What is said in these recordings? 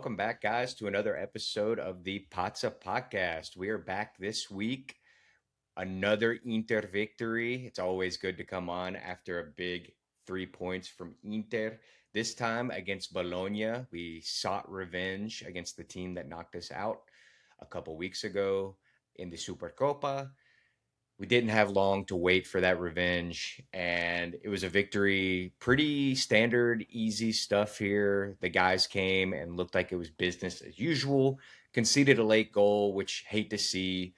welcome back, guys, to another episode of the Pazza Podcast. We are back this week. Another Inter victory. It's always good to come on after a big 3 points from Inter. This time against Bologna, we sought revenge against the team that knocked us out a couple weeks ago in the Supercoppa. We didn't have long to wait for that revenge, and it was a victory. Pretty standard, easy stuff here. The guys came and looked like it was business as usual. Conceded a late goal, which hate to see,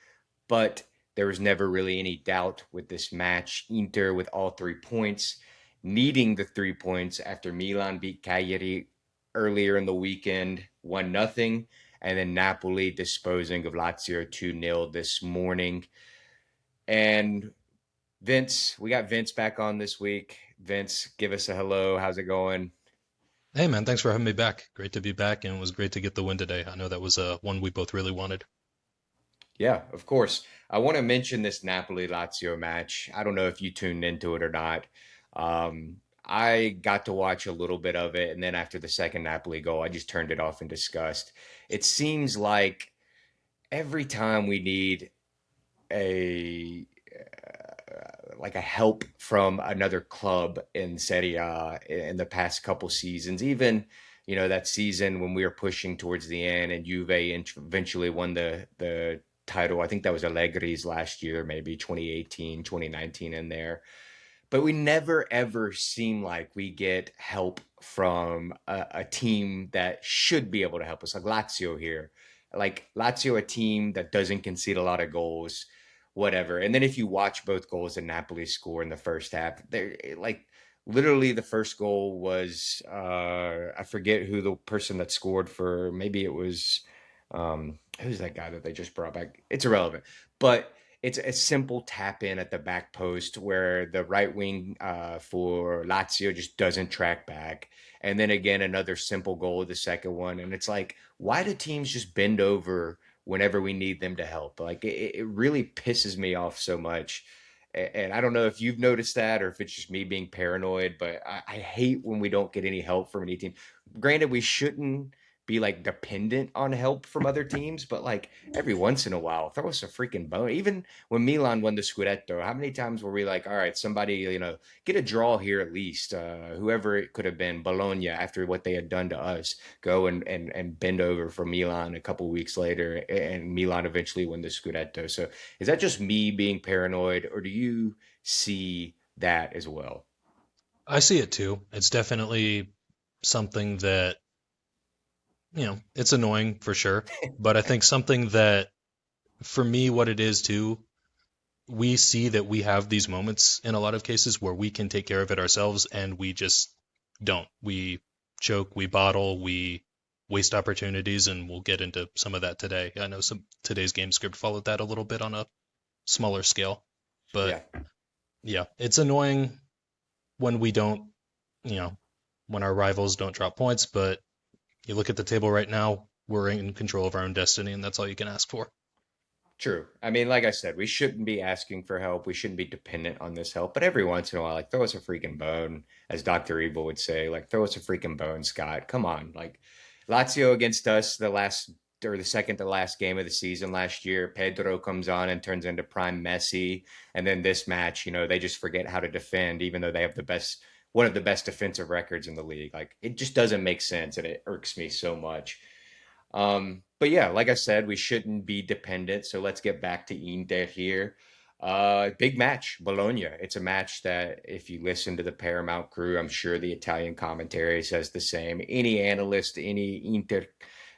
but there was never really any doubt with this match. Inter with all 3 points, needing the 3 points after Milan beat Cagliari earlier in the weekend, 1-0, and then Napoli disposing of Lazio 2-0 this morning. And Vince, we got Vince back on this week. Vince, give us a hello. How's it going? Hey man, thanks for having me back. Great to be back, and it was great to get the win today. I know that was one we both really wanted. Yeah, of course. I want to mention this Napoli Lazio match. I don't know if you tuned into it or not. I got to watch a little bit of it, and then after the second Napoli goal, I just turned it off in disgust. It seems like every time we need a like a help from another club in Serie A in the past couple seasons. Even that season when we were pushing towards the end, and Juve eventually won the title. I think that was Allegri's last year, maybe 2018, 2019 in there. But we never ever seem like we get help from a team that should be able to help us, like Lazio here. Like Lazio, a team that doesn't concede a lot of goals, whatever. And then if you watch both goals that Napoli score in the first half, they're like literally the first goal was I forget who the person that scored for. Maybe it was who's that guy that they just brought back? It's irrelevant, but it's a simple tap in at the back post where the right wing for Lazio just doesn't track back. And then again, another simple goal, the second one. And it's like, why do teams just bend over whenever we need them to help? Like, it really pisses me off so much. And I don't know if you've noticed that or if it's just me being paranoid, but I hate when we don't get any help from any team. Granted, we shouldn't be like dependent on help from other teams, but like every once in a while, throw us a freaking bone. Even when Milan won the Scudetto, how many times were we like, all right, somebody, get a draw here at least, whoever it could have been, Bologna, after what they had done to us, go and bend over for Milan a couple weeks later, and Milan eventually won the Scudetto. So is that just me being paranoid, or do you see that as well? I see it too. It's definitely something that, it's annoying for sure, but I think something that for me what it is too, we see that we have these moments in a lot of cases where we can take care of it ourselves and we just don't. We choke, we bottle, we waste opportunities, and we'll get into some of that today. I know some today's game script followed that a little bit on a smaller scale, but Yeah. yeah, it's annoying when we don't, you know, when our rivals don't drop points, but you look at the table right now, we're in control of our own destiny, and that's all you can ask for. True. I mean, like I said, we shouldn't be asking for help. We shouldn't be dependent on this help. But every once in a while, like throw us a freaking bone, as Dr. Evil would say, like throw us a freaking bone, Scott. Come on. Like Lazio against us the last or the second to last game of the season last year, Pedro comes on and turns into prime Messi. And then this match, they just forget how to defend, even though they have one of the best defensive records in the league. Like it just doesn't make sense and it irks me so much. But yeah, like I said, we shouldn't be dependent. So let's get back to Inter here. Big match, Bologna. It's a match that if you listen to the Paramount crew, I'm sure the Italian commentary says the same. Any analyst, any Inter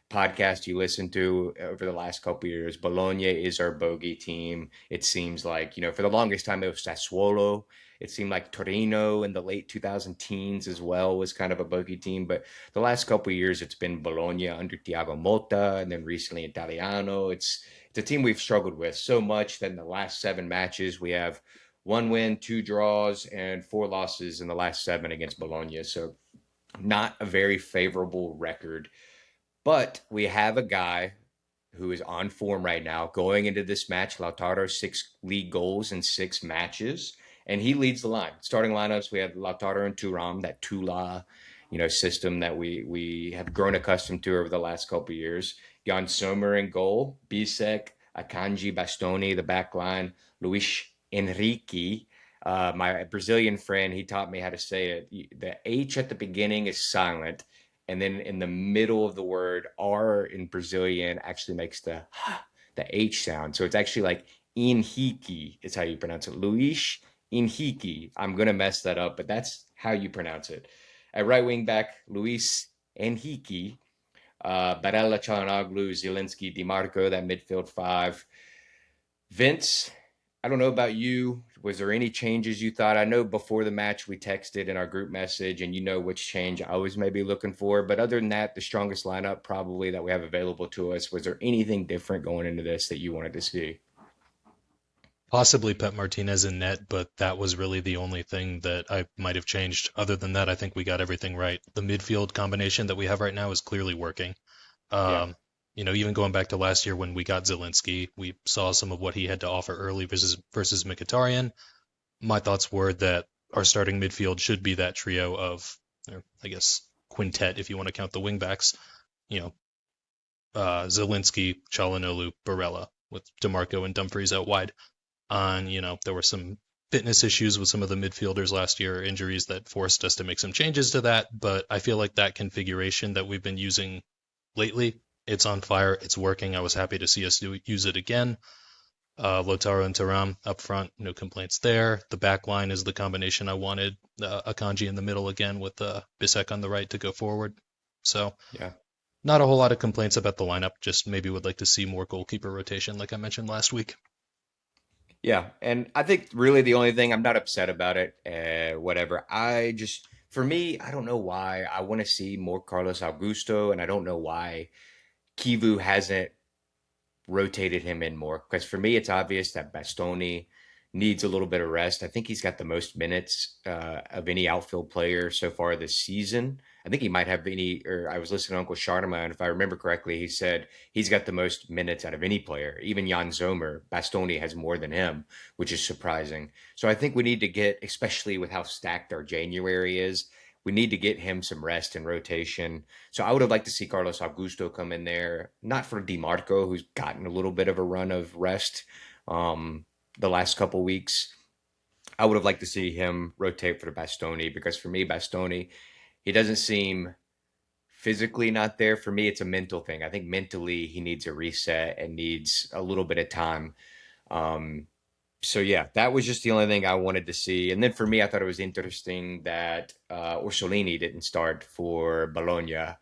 podcast you listen to over the last couple of years, Bologna is our bogey team. It seems like, for the longest time it was Sassuolo. It seemed like Torino in the late 2000 teens as well was kind of a bogey team, but the last couple of years it's been Bologna under Thiago Motta and then recently Italiano. It's a team we've struggled with so much that in the last seven matches we have one win, two draws, and four losses in the last seven against Bologna. So not a very favorable record. But we have a guy who is on form right now going into this match. Lautaro, six league goals in six matches, and he leads the line. Starting lineups, we have Lautaro and Turam, that Tula. system that we have grown accustomed to over the last couple of years. Jan Sommer in goal, Bisek, Akanji, Bastoni, the back line, Luis Enrique. My Brazilian friend, he taught me how to say it. The H at the beginning is silent, and then in the middle of the word R in Brazilian actually makes the H sound. So it's actually like Inhiki is how you pronounce it. Luis Inhiki. I'm gonna mess that up, but that's how you pronounce it. At right wing back, Luis Enhiki, Barella, Çalhanoğlu, Zielinski, DiMarco, that midfield five. Vince, I don't know about you. Was there any changes you thought? I know before the match we texted in our group message, and you know which change I was maybe looking for. But other than that, the strongest lineup probably that we have available to us. Was there anything different going into this that you wanted to see? Possibly Pep Martinez in net, but that was really the only thing that I might have changed. Other than that, I think we got everything right. The midfield combination that we have right now is clearly working. Yeah, Um, Even going back to last year when we got Zielinski, we saw some of what he had to offer early versus Mkhitaryan. My thoughts were that our starting midfield should be that trio of, or I guess, quintet if you want to count the wingbacks. You know, Zielinski, Çalhanoğlu, Barella, with DeMarco and Dumfries out wide. There were some fitness issues with some of the midfielders last year, injuries that forced us to make some changes to that. But I feel like that configuration that we've been using lately, it's on fire. It's working. I was happy to see us use it again. Lautaro and Thuram up front, no complaints there. The back line is the combination I wanted. Akanji in the middle again with Bisek on the right to go forward. So yeah. not a whole lot of complaints about the lineup. Just maybe would like to see more goalkeeper rotation, like I mentioned last week. Yeah, and I think really the only thing I'm not upset about it, whatever. I just, for me, I don't know why I want to see more Carlos Augusto, and I don't know why Kivu hasn't rotated him in more. Because for me, it's obvious that Bastoni needs a little bit of rest. I think he's got the most minutes of any outfield player so far this season. I think he might have any, or I was listening to Uncle Sharma, and if I remember correctly, he said he's got the most minutes out of any player. Even Jan Zomer, Bastoni has more than him, which is surprising. So I think we need to get, especially with how stacked our January is, we need to get him some rest and rotation. So I would have liked to see Carlos Augusto come in there, not for DiMarco, who's gotten a little bit of a run of rest um, the last couple weeks. I would have liked to see him rotate for the Bastoni because for me, Bastoni, he doesn't seem physically not there. For me, it's a mental thing. I think mentally he needs a reset and needs a little bit of time. Um, so yeah, that was just the only thing I wanted to see. And then for me, I thought it was interesting that Orsolini didn't start for Bologna.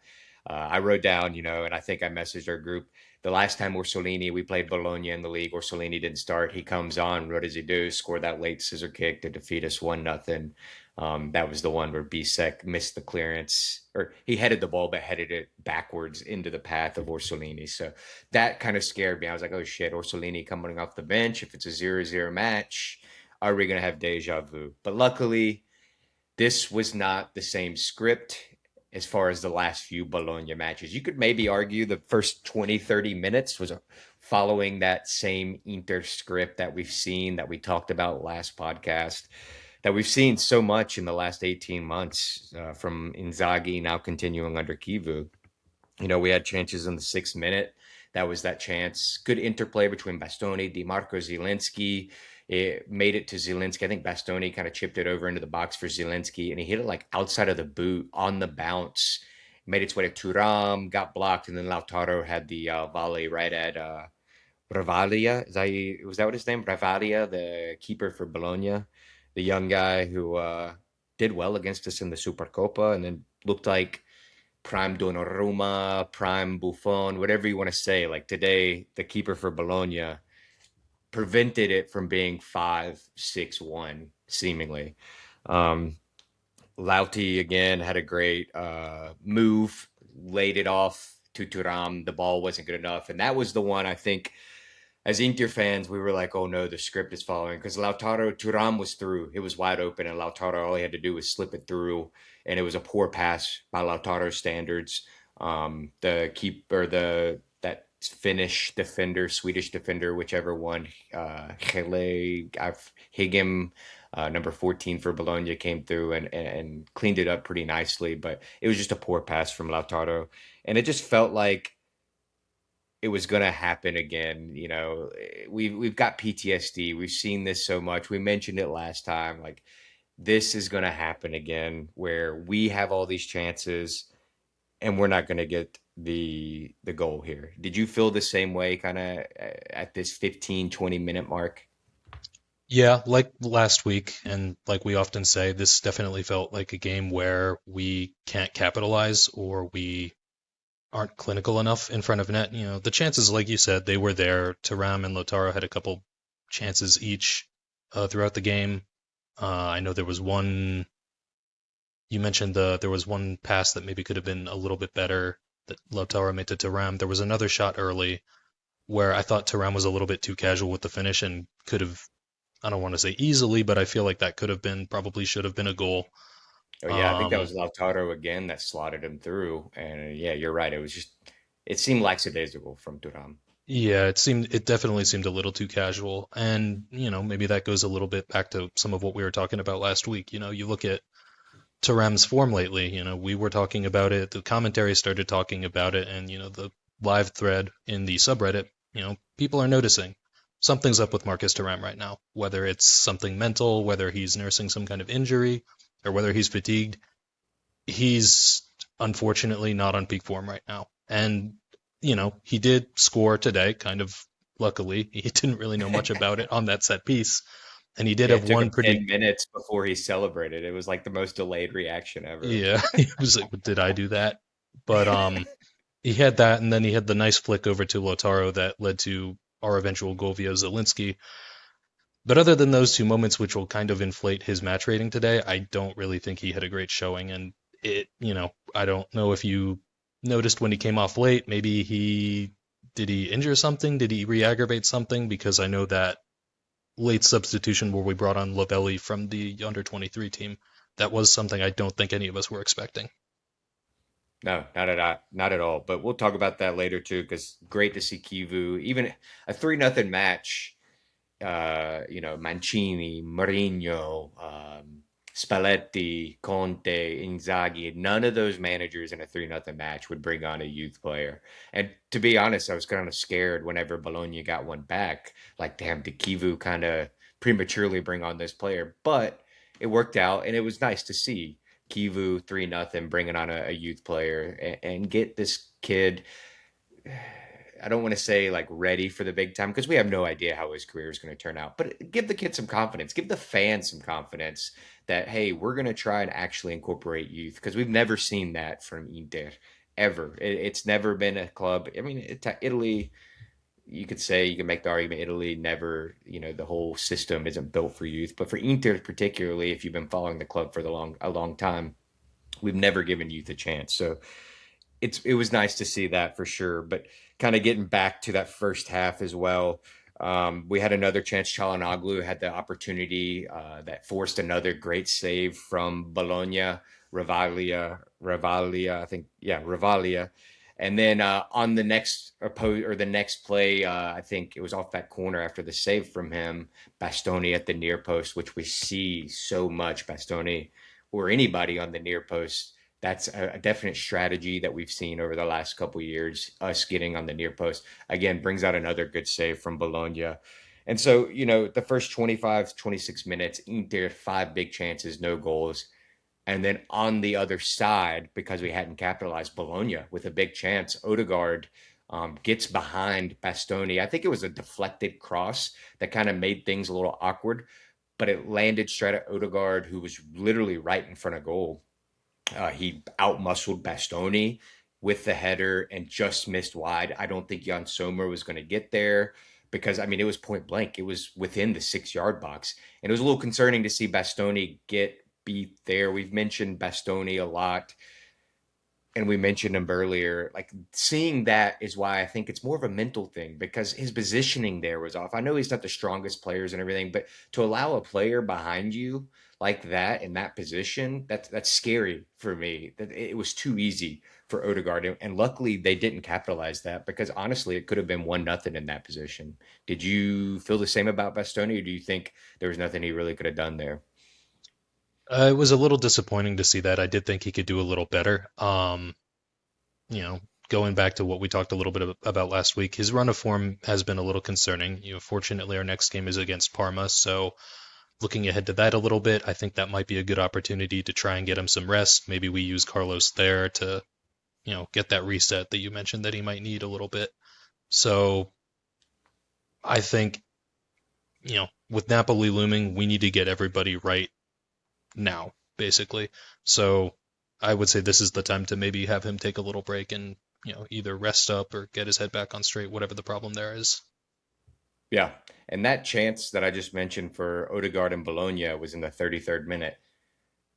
I wrote down, and I think I messaged our group the last time Orsolini, we played Bologna in the league. Orsolini didn't start. He comes on. What does he do? Score that late scissor kick to defeat us 1-0. That was the one where Bisek missed the clearance, or he headed the ball but headed it backwards into the path of Orsolini. So that kind of scared me. I was like, oh shit, Orsolini coming off the bench. If it's a 0-0 match, are we going to have deja vu? But luckily, this was not the same script as far as the last few Bologna matches. You could maybe argue the first 20, 30 minutes was following that same Inter script that we've seen, that we talked about last podcast, that we've seen so much in the last 18 months from Inzaghi now continuing under Kivu. We had chances in the 6th minute. That was that chance. Good interplay between Bastoni, DiMarco, Zielinski. It made it to Zielinski. I think Bastoni kind of chipped it over into the box for Zielinski, and he hit it like outside of the boot on the bounce. Made its way to Turam, got blocked, and then Lautaro had the volley right at Bravalia. Was that what his name? Bravalia, the keeper for Bologna, the young guy who did well against us in the Supercoppa, and then looked like prime Donnarumma, prime Buffon, whatever you want to say. Like today, the keeper for Bologna prevented it from being 5-6-1, seemingly. Um, Lauti again had a great move, laid it off to Turam. The ball wasn't good enough. And that was the one I think as Inter fans, we were like, oh no, the script is following because Lautaro Turam was through. It was wide open, and Lautaro, all he had to do was slip it through, and it was a poor pass by Lautaro's standards. The keeper, that Finnish defender, Swedish defender, whichever one, Higem, Number 14 for Bologna came through and cleaned it up pretty nicely, but it was just a poor pass from Lautaro. And it just felt like it was going to happen again. We've got PTSD. We've seen this so much. We mentioned it last time. Like this is going to happen again where we have all these chances and we're not going to get the goal here. Did you feel the same way kind of at this 15-20 minute mark? Yeah, like last week, and like we often say, this definitely felt like a game where we can't capitalize or we aren't clinical enough in front of net. The chances, like you said, they were there. Taram and Lotaro had a couple chances each throughout the game. I know there was one. You mentioned there was one pass that maybe could have been a little bit better that Lotaro made to Taram. There was another shot early where I thought Taram was a little bit too casual with the finish and could have, I don't want to say easily, but I feel like that could have been, probably should have been a goal. Oh yeah, I think that Um, was Lautaro again that slotted him through. And yeah, you're right. It seemed lackadaisical from Thuram. yeah, it definitely seemed a little too casual. And, maybe that goes a little bit back to some of what we were talking about last week. You look at Taram's form lately, we were talking about it, the commentary started talking about it, and, the live thread in the subreddit, people are noticing something's up with Marcus Thuram right now, whether it's something mental, whether he's nursing some kind of injury, or whether he's fatigued. He's unfortunately not on peak form right now. And, he did score today, kind of luckily. He didn't really know much about it on that set piece. And he did Yeah, have it took one him pretty, 10 minutes before he celebrated. It was like the most delayed reaction ever. yeah, he was like, did I do that? But he had that, and then he had the nice flick over to Lotaro that led to our eventual goal via Zelinski. But other than those two moments, which will kind of inflate his match rating today, I don't really think he had a great showing. And I don't know if you noticed when he came off late, maybe did he injure something? Did he re-aggravate something? Because I know that late substitution where we brought on Lovelli from the under 23 team, that was something I don't think any of us were expecting. No, not at all. But we'll talk about that later too, because great to see Kivu. Even a 3-0 match, Mancini, Mourinho, Spalletti, Conte, Inzaghi, none of those managers in a 3-0 match would bring on a youth player. And to be honest, I was kind of scared whenever Bologna got one back. Like, damn, did Kivu kind of prematurely bring on this player? But it worked out, and it was nice to see Kivu 3-0 bringing on a youth player and get this kid. I don't want to say like ready for the big time because we have no idea how his career is going to turn out. But give the kid some confidence, give the fans some confidence that hey, we're going to try and actually incorporate youth because we've never seen that from Inter ever. It's never been a club. I mean, Italy. You could say you can make the argument Italy never, the whole system isn't built for youth, but for Inter particularly, if you've been following the club for a long time, we've never given youth a chance. So it was nice to see that for sure. But kind of getting back to that first half as well, we had another chance. Chalanoglu had the opportunity that forced another great save from Bologna, Ravalia, I think, yeah, Ravalia. And then on the next the next play, I think it was off that corner after the save from him, Bastoni at the near post, which we see so much. Bastoni or anybody on the near post, that's a definite strategy that we've seen over the last couple of years. Us getting on the near post again brings out another good save from Bologna. And so, the first 25, 26 minutes, Inter, five big chances, no goals. And then on the other side, because we hadn't capitalized, Bologna with a big chance, Odegaard gets behind Bastoni. I think it was a deflected cross that kind of made things a little awkward, but it landed straight at Odegaard, who was literally right in front of goal. He outmuscled Bastoni with the header and just missed wide. I don't think Jan Sommer was going to get there because, I mean, it was point blank. It was within the 6 yard box. And it was a little concerning to see Bastoni get beat there. We've mentioned Bastoni a lot. and we mentioned him earlier, like seeing that is why I think it's more of a mental thing because his positioning there was off. I know he's not the strongest players and everything, but to allow a player behind you like that in that position, that's scary for me. That it was too easy for Odegaard, and luckily they didn't capitalize that because honestly, it could have been 1-0 in that position. Did you feel the same about Bastoni, or do you think there was nothing he really could have done there? It was a little disappointing to see that. I did think he could do a little better. You know, going back to what we talked a little bit about last week, his run of form has been a little concerning. Fortunately, our next game is against Parma, so looking ahead to that a little bit, I think that might be a good opportunity to try and get him some rest. Maybe we use Carlos there to, get that reset that you mentioned that he might need a little bit. So I think, with Napoli looming, we need to get everybody right now, basically. So I would say this is the time to maybe have him take a little break and, either rest up or get his head back on straight, whatever the problem there is. Yeah. And that chance that I just mentioned for Odegaard and Bologna was in the 33rd minute.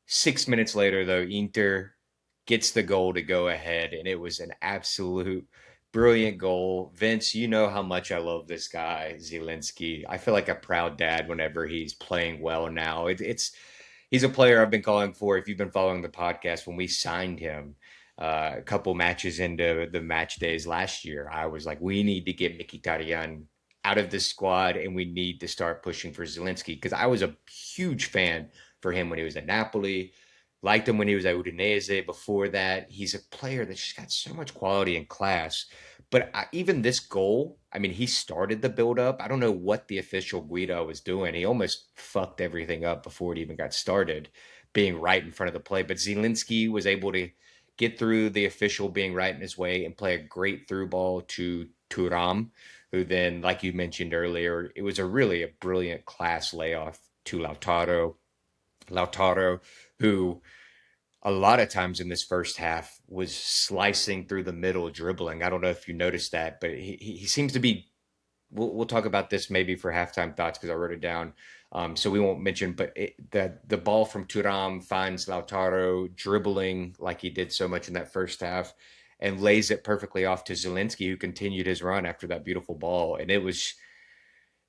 6 minutes later, though, Inter gets the goal to go ahead, and it was an absolute brilliant goal. Vince, you know how much I love this guy, Zielinski. I feel like a proud dad whenever he's playing well now. He's a player I've been calling for. If you've been following the podcast, when we signed him a couple matches into the match days last year, I was like, we need to get Mkhitaryan out of this squad, and we need to start pushing for Zielinski because I was a huge fan for him when he was at Napoli. Liked him when he was at Udinese. Before that, he's a player that's just got so much quality and class. But even this goal, I mean, he started the build up. I don't know what the official Guido was doing. He almost fucked everything up before it even got started, being right in front of the play. But Zielinski was able to get through the official being right in his way and play a great through ball to Turam, who then, like you mentioned earlier, it was a brilliant class layoff to Lautaro, who a lot of times in this first half was slicing through the middle, dribbling. I don't know if you noticed that, but he seems to be. We'll talk about this maybe for halftime thoughts because I wrote it down. So we won't mention, but the ball from Turam finds Lautaro dribbling like he did so much in that first half, and lays it perfectly off to Zelensky, who continued his run after that beautiful ball, and it was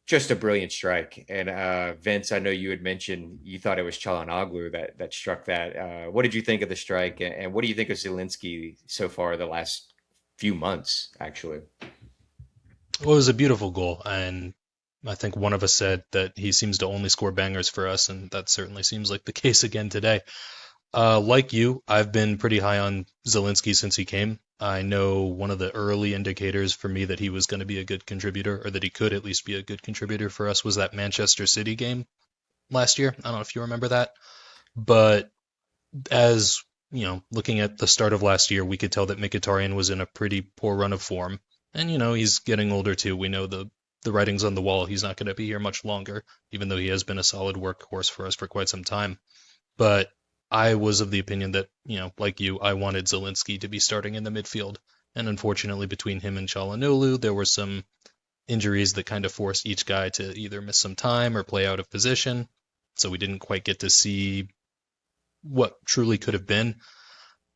just a brilliant strike. And Vince, I know you had mentioned you thought it was Çalhanoğlu that struck that. What did you think of the strike, and what do you think of Zelensky so far the last few months, actually? Well, it was a beautiful goal, and I think one of us said that he seems to only score bangers for us, and that certainly seems like the case again today. Like you, I've been pretty high on Zelensky since he came. I know one of the early indicators for me that he was going to be a good contributor, or that he could at least be a good contributor for us, was that Manchester City game last year. I don't know if you remember that, but as looking at the start of last year, we could tell that Mkhitaryan was in a pretty poor run of form, and he's getting older too. We know the writing's on the wall. He's not going to be here much longer, even though he has been a solid workhorse for us for quite some time. But I was of the opinion that, like you, I wanted Zelensky to be starting in the midfield. And unfortunately, between him and Çalhanoğlu, there were some injuries that kind of forced each guy to either miss some time or play out of position. So we didn't quite get to see what truly could have been.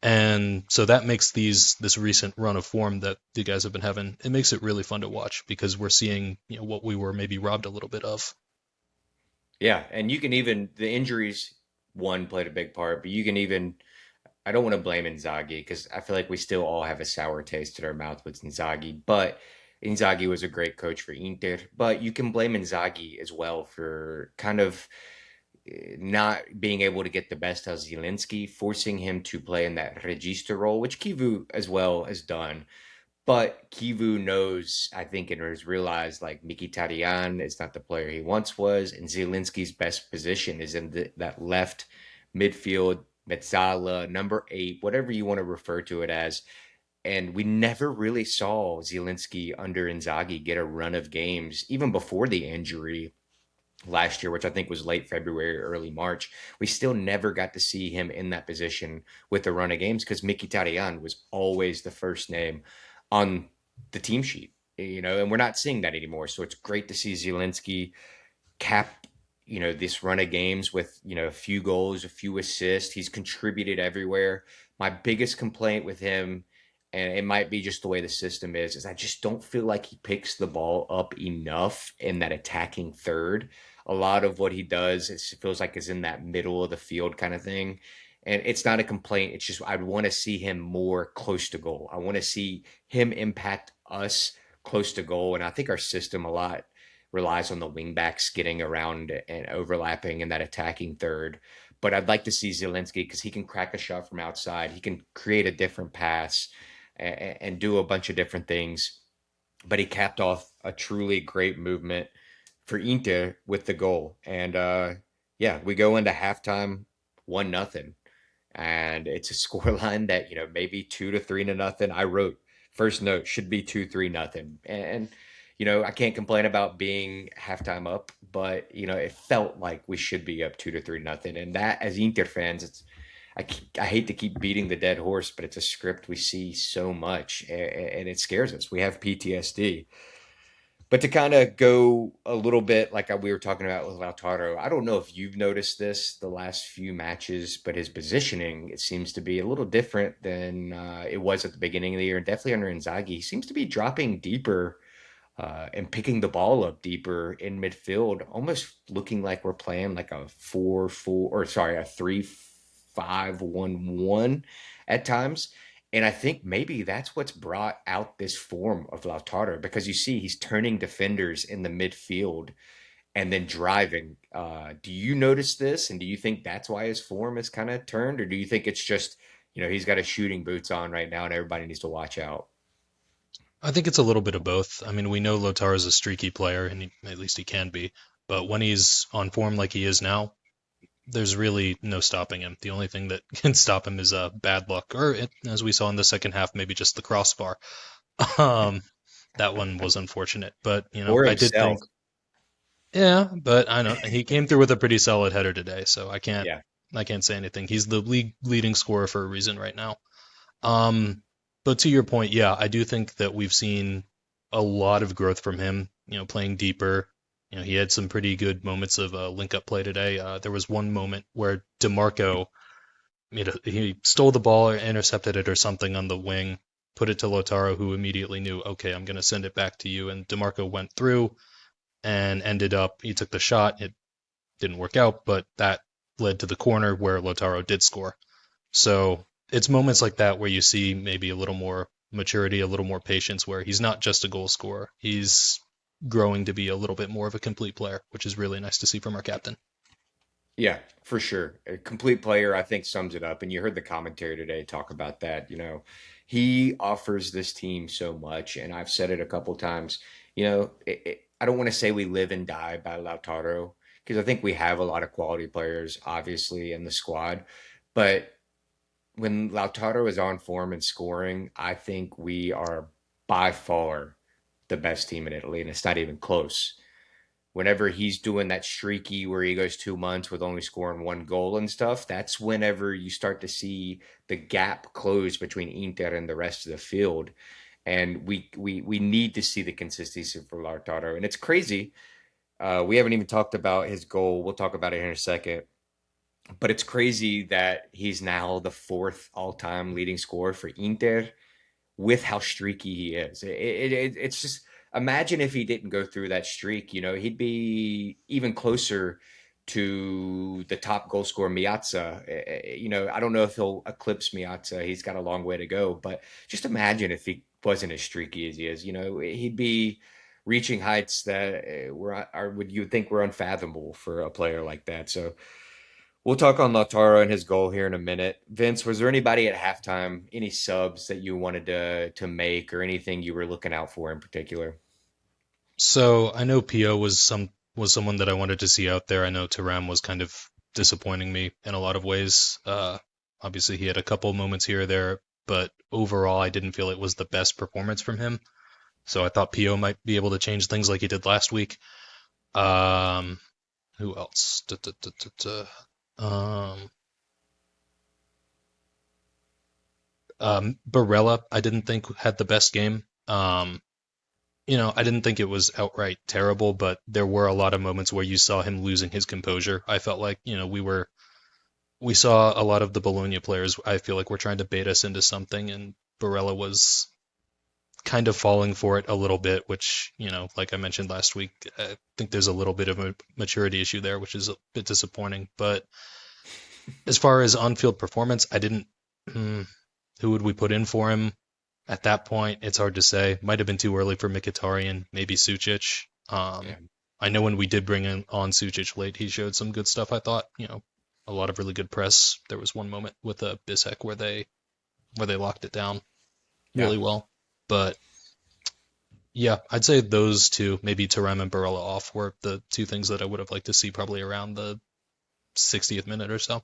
And so that makes this recent run of form that the guys have been having, it makes it really fun to watch because we're seeing, what we were maybe robbed a little bit of. Yeah, and you can even the injuries one played a big part, but you can even I don't want to blame Inzaghi because I feel like we still all have a sour taste in our mouth with Inzaghi, but Inzaghi was a great coach for Inter. But you can blame Inzaghi as well for kind of not being able to get the best out of Zielinski, forcing him to play in that regista role, which Kivu as well has done. But Kivu knows, I think, and has realized like Mkhitaryan is not the player he once was, and Zielinski's best position is in that left midfield, Metzala, number 8, whatever you want to refer to it as. And we never really saw Zielinski under Inzaghi get a run of games, even before the injury last year, which I think was late February, early March. We still never got to see him in that position with the run of games because Mkhitaryan was always the first name on the team sheet, and we're not seeing that anymore. So it's great to see Zielinski cap, this run of games with, a few goals, a few assists. He's contributed everywhere. My biggest complaint with him, and it might be just the way the system is I just don't feel like he picks the ball up enough in that attacking third. A lot of what he does, it feels like is in that middle of the field kind of thing. And it's not a complaint. It's just I'd want to see him more close to goal. I want to see him impact us close to goal. And I think our system a lot relies on the wingbacks getting around and overlapping in that attacking third. But I'd like to see Zielinski because he can crack a shot from outside. He can create a different pass and do a bunch of different things. But he capped off a truly great movement for Inter with the goal. And yeah, we go into halftime 1-0, and it's a scoreline that maybe 2 to 3 to nothing. I wrote first note should be 2-3 nothing, and I can't complain about being halftime up, but it felt like we should be up 2 to 3 nothing, and that as Inter fans, I hate to keep beating the dead horse, but it's a script we see so much, and it scares us. We have PTSD. But to kind of go a little bit like we were talking about with Lautaro, I don't know if you've noticed this the last few matches, but his positioning, it seems to be a little different than it was at the beginning of the year. And definitely under Inzaghi, he seems to be dropping deeper and picking the ball up deeper in midfield, almost looking like we're playing like a 4-4, or sorry, a 3-5-1-1 at times. And I think maybe that's what's brought out this form of Lautaro, because you see he's turning defenders in the midfield and then driving. Do you notice this? And do you think that's why his form is kind of turned? Or do you think it's just, he's got his shooting boots on right now and everybody needs to watch out? I think it's a little bit of both. I mean, we know Lotar is a streaky player, and at least he can be. But when he's on form like he is now, there's really no stopping him. The only thing that can stop him is bad luck, or as we saw in the second half, maybe just the crossbar. Um, that one was unfortunate, but Or I did himself? think, yeah, but I know he came through with a pretty solid header today, so Yeah. I can't say anything. He's the league leading scorer for a reason right now. Um, but to your point, yeah, I do think that we've seen a lot of growth from him. Playing deeper. He had some pretty good moments of link-up play today. There was one moment where DeMarco, he stole the ball or intercepted it or something on the wing, put it to Lotaro, who immediately knew, okay, I'm going to send it back to you. And DeMarco went through and ended up, he took the shot. It didn't work out, but that led to the corner where Lotaro did score. So it's moments like that where you see maybe a little more maturity, a little more patience, where he's not just a goal scorer. He's growing to be a little bit more of a complete player, which is really nice to see from our captain. Yeah, for sure. A complete player, I think, sums it up. And you heard the commentary today talk about that. He offers this team so much. And I've said it a couple times. I don't want to say we live and die by Lautaro, because I think we have a lot of quality players, obviously, in the squad. But when Lautaro is on form and scoring, I think we are by far the best team in Italy. And it's not even close. Whenever he's doing that streaky where he goes 2 months with only scoring one goal and stuff, that's whenever you start to see the gap close between Inter and the rest of the field. And we need to see the consistency for Lautaro. And it's crazy. We haven't even talked about his goal. We'll talk about it here in a second. But it's crazy that he's now the fourth all-time leading scorer for Inter with how streaky he is. It's just imagine if he didn't go through that streak. He'd be even closer to the top goal scorer Miazza. I don't know if he'll eclipse Miazza. He's got a long way to go, but just imagine if he wasn't as streaky as he is. He'd be reaching heights that would you think were unfathomable for a player like that. So we'll talk on Lautaro and his goal here in a minute. Vince, was there anybody at halftime, any subs that you wanted to make, or anything you were looking out for in particular? So I know Pio was someone that I wanted to see out there. I know Taram was kind of disappointing me in a lot of ways. Obviously, he had a couple moments here or there, but overall, I didn't feel it was the best performance from him. So I thought Pio might be able to change things like he did last week. Um, who else? Um, Barella, I didn't think had the best game. I didn't think it was outright terrible, but there were a lot of moments where you saw him losing his composure. I felt like, we were we saw a lot of the Bologna players. I feel like we're trying to bait us into something, and Barella was kind of falling for it a little bit, which, like I mentioned last week, I think there's a little bit of a maturity issue there, which is a bit disappointing. But as far as on-field performance, I didn't. Hmm, who would we put in for him at that point? It's hard to say. Might have been too early for Mkhitaryan, maybe Sucic. Yeah. I know when we did bring in on Sucic late, he showed some good stuff. I thought, a lot of really good press. There was one moment with a Bisek where they locked it down Yeah. really well. But yeah, I'd say those two, maybe Thuram and Barella off, were the two things that I would have liked to see probably around the 60th minute or so.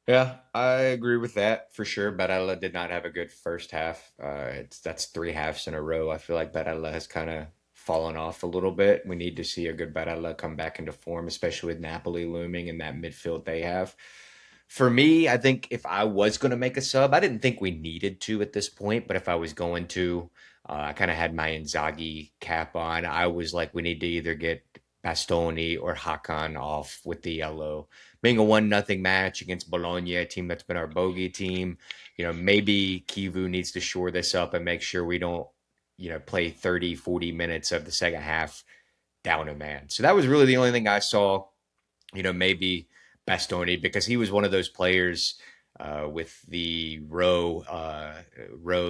Yeah, I agree with that for sure. Barella did not have a good first half. That's three halves in a row. I feel like Barella has kind of fallen off a little bit. We need to see a good Barella come back into form, especially with Napoli looming and that midfield they have. For me, I think if I was going to make a sub, I didn't think we needed to at this point, but if I was going to, I kind of had my Inzaghi cap on. I was like, we need to either get Bastoni or Hakan off with the yellow. Being a 1-0 match against Bologna, a team that's been our bogey team, maybe Kivu needs to shore this up and make sure we don't, play 30, 40 minutes of the second half down a man. So that was really the only thing I saw, maybe Bastoni, because he was one of those players with the row,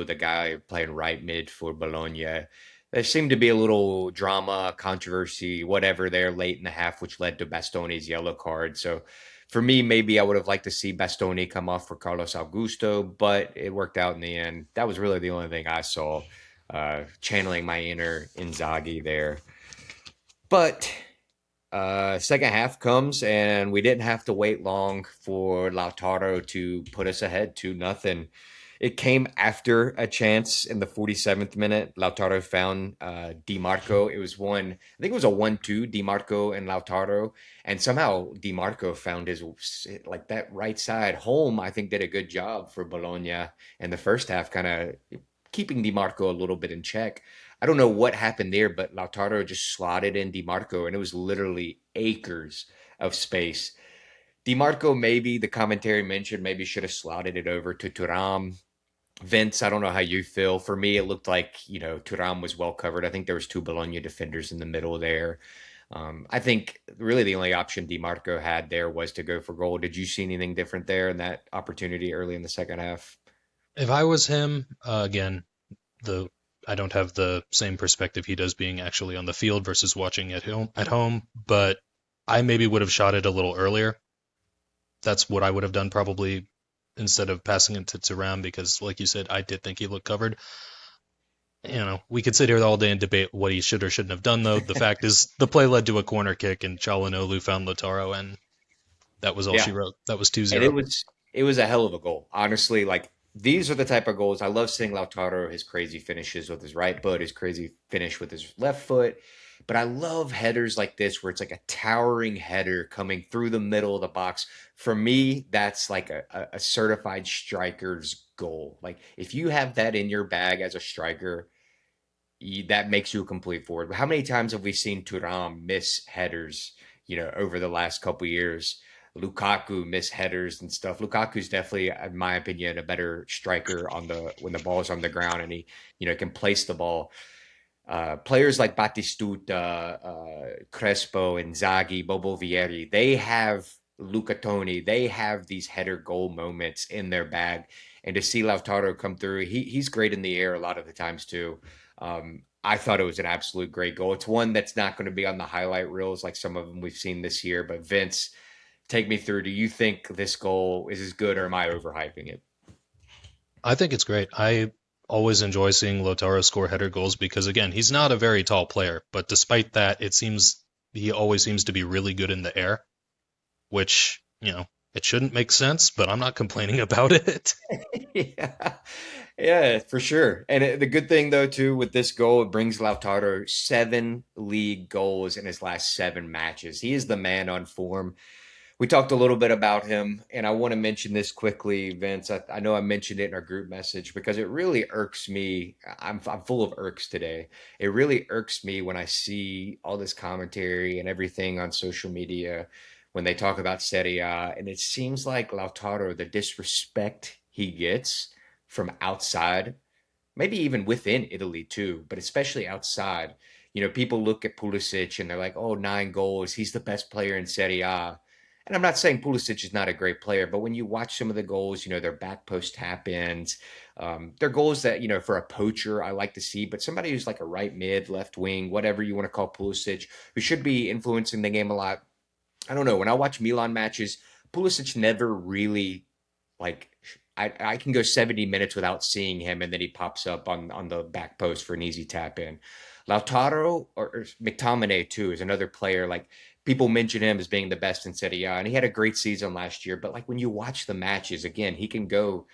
the guy playing right mid for Bologna. There seemed to be a little drama, controversy, whatever there late in the half, which led to Bastoni's yellow card. So for me, maybe I would have liked to see Bastoni come off for Carlos Augusto, but it worked out in the end. That was really the only thing I saw, channeling my inner Inzaghi there. But second half comes and we didn't have to wait long for Lautaro to put us ahead 2-0. It came after a chance in the 47th minute. Lautaro found Di Marco. It was I think it was a 1-2, Di Marco and Lautaro. And somehow Di Marco found his, like that right side home, I think did a good job for Bologna. And the first half kind of keeping Di Marco a little bit in check. I don't know what happened there, but Lautaro just slotted in DiMarco, and it was literally acres of space. DiMarco, maybe the commentary mentioned, maybe should have slotted it over to Turam. Vince, I don't know how you feel. For me, it looked like, Turam was well covered. I think there was two Bologna defenders in the middle there. I think really the only option DiMarco had there was to go for goal. Did you see anything different there in that opportunity early in the second half? If I was him, again, the I don't have the same perspective he does being actually on the field versus watching at home, but I maybe would have shot it a little earlier. That's what I would have done probably instead of passing it to Turam because, like you said, I did think he looked covered. We could sit here all day and debate what he should or shouldn't have done, though. The fact is, the play led to a corner kick, and Çalhanoğlu found Lautaro, and that was all Yeah. she wrote. That was two And it zero. was it was a hell of a goal. Honestly, like these are the type of goals I love seeing Lautaro, his crazy finishes with his right foot, his crazy finish with his left foot. But I love headers like this where it's like a towering header coming through the middle of the box. For me, that's like a certified striker's goal. Like if you have that in your bag as a striker, that makes you a complete forward. How many times have we seen Thuram miss headers, over the last couple years? Lukaku miss headers and stuff. Lukaku's definitely, in my opinion, a better striker on the when the ball's on the ground and he, can place the ball. Players like Batistuta, Crespo, Inzaghi, Bobo Vieri, they have Luca Toni, they have these header goal moments in their bag. And to see Lautaro come through, he's great in the air a lot of the times too. I thought it was an absolute great goal. It's one that's not going to be on the highlight reels like some of them we've seen this year. But Vince, take me through. Do you think this goal is as good, or am I overhyping it? I think it's great. I always enjoy seeing Lautaro score header goals because, again, he's not a very tall player, but despite that, it seems he always seems to be really good in the air, which, it shouldn't make sense, but I'm not complaining about it. Yeah, yeah, for sure. And the good thing though too with this goal, it brings Lautaro 7 league goals in his last 7 matches. He is the man on form. We talked a little bit about him, and I want to mention this quickly, Vince. I know I mentioned it in our group message because it really irks me. I'm full of irks today. It really irks me when I see all this commentary and everything on social media when they talk about Serie A, and it seems like Lautaro, the disrespect he gets from outside, maybe even within Italy too, but especially outside. People look at Pulisic and they're like, "Oh, 9 goals, he's the best player in Serie A." And I'm not saying Pulisic is not a great player, but when you watch some of the goals, their back post tap ins, they're goals that, for a poacher, I like to see, but somebody who's like a right mid, left wing, whatever you want to call Pulisic, who should be influencing the game a lot. I don't know. When I watch Milan matches, Pulisic never really like I can go 70 minutes without seeing him, and then he pops up on the back post for an easy tap in. Lautaro or McTominay too is another player. Like, people mention him as being the best in Serie A, and he had a great season last year. But like, when you watch the matches again, he can go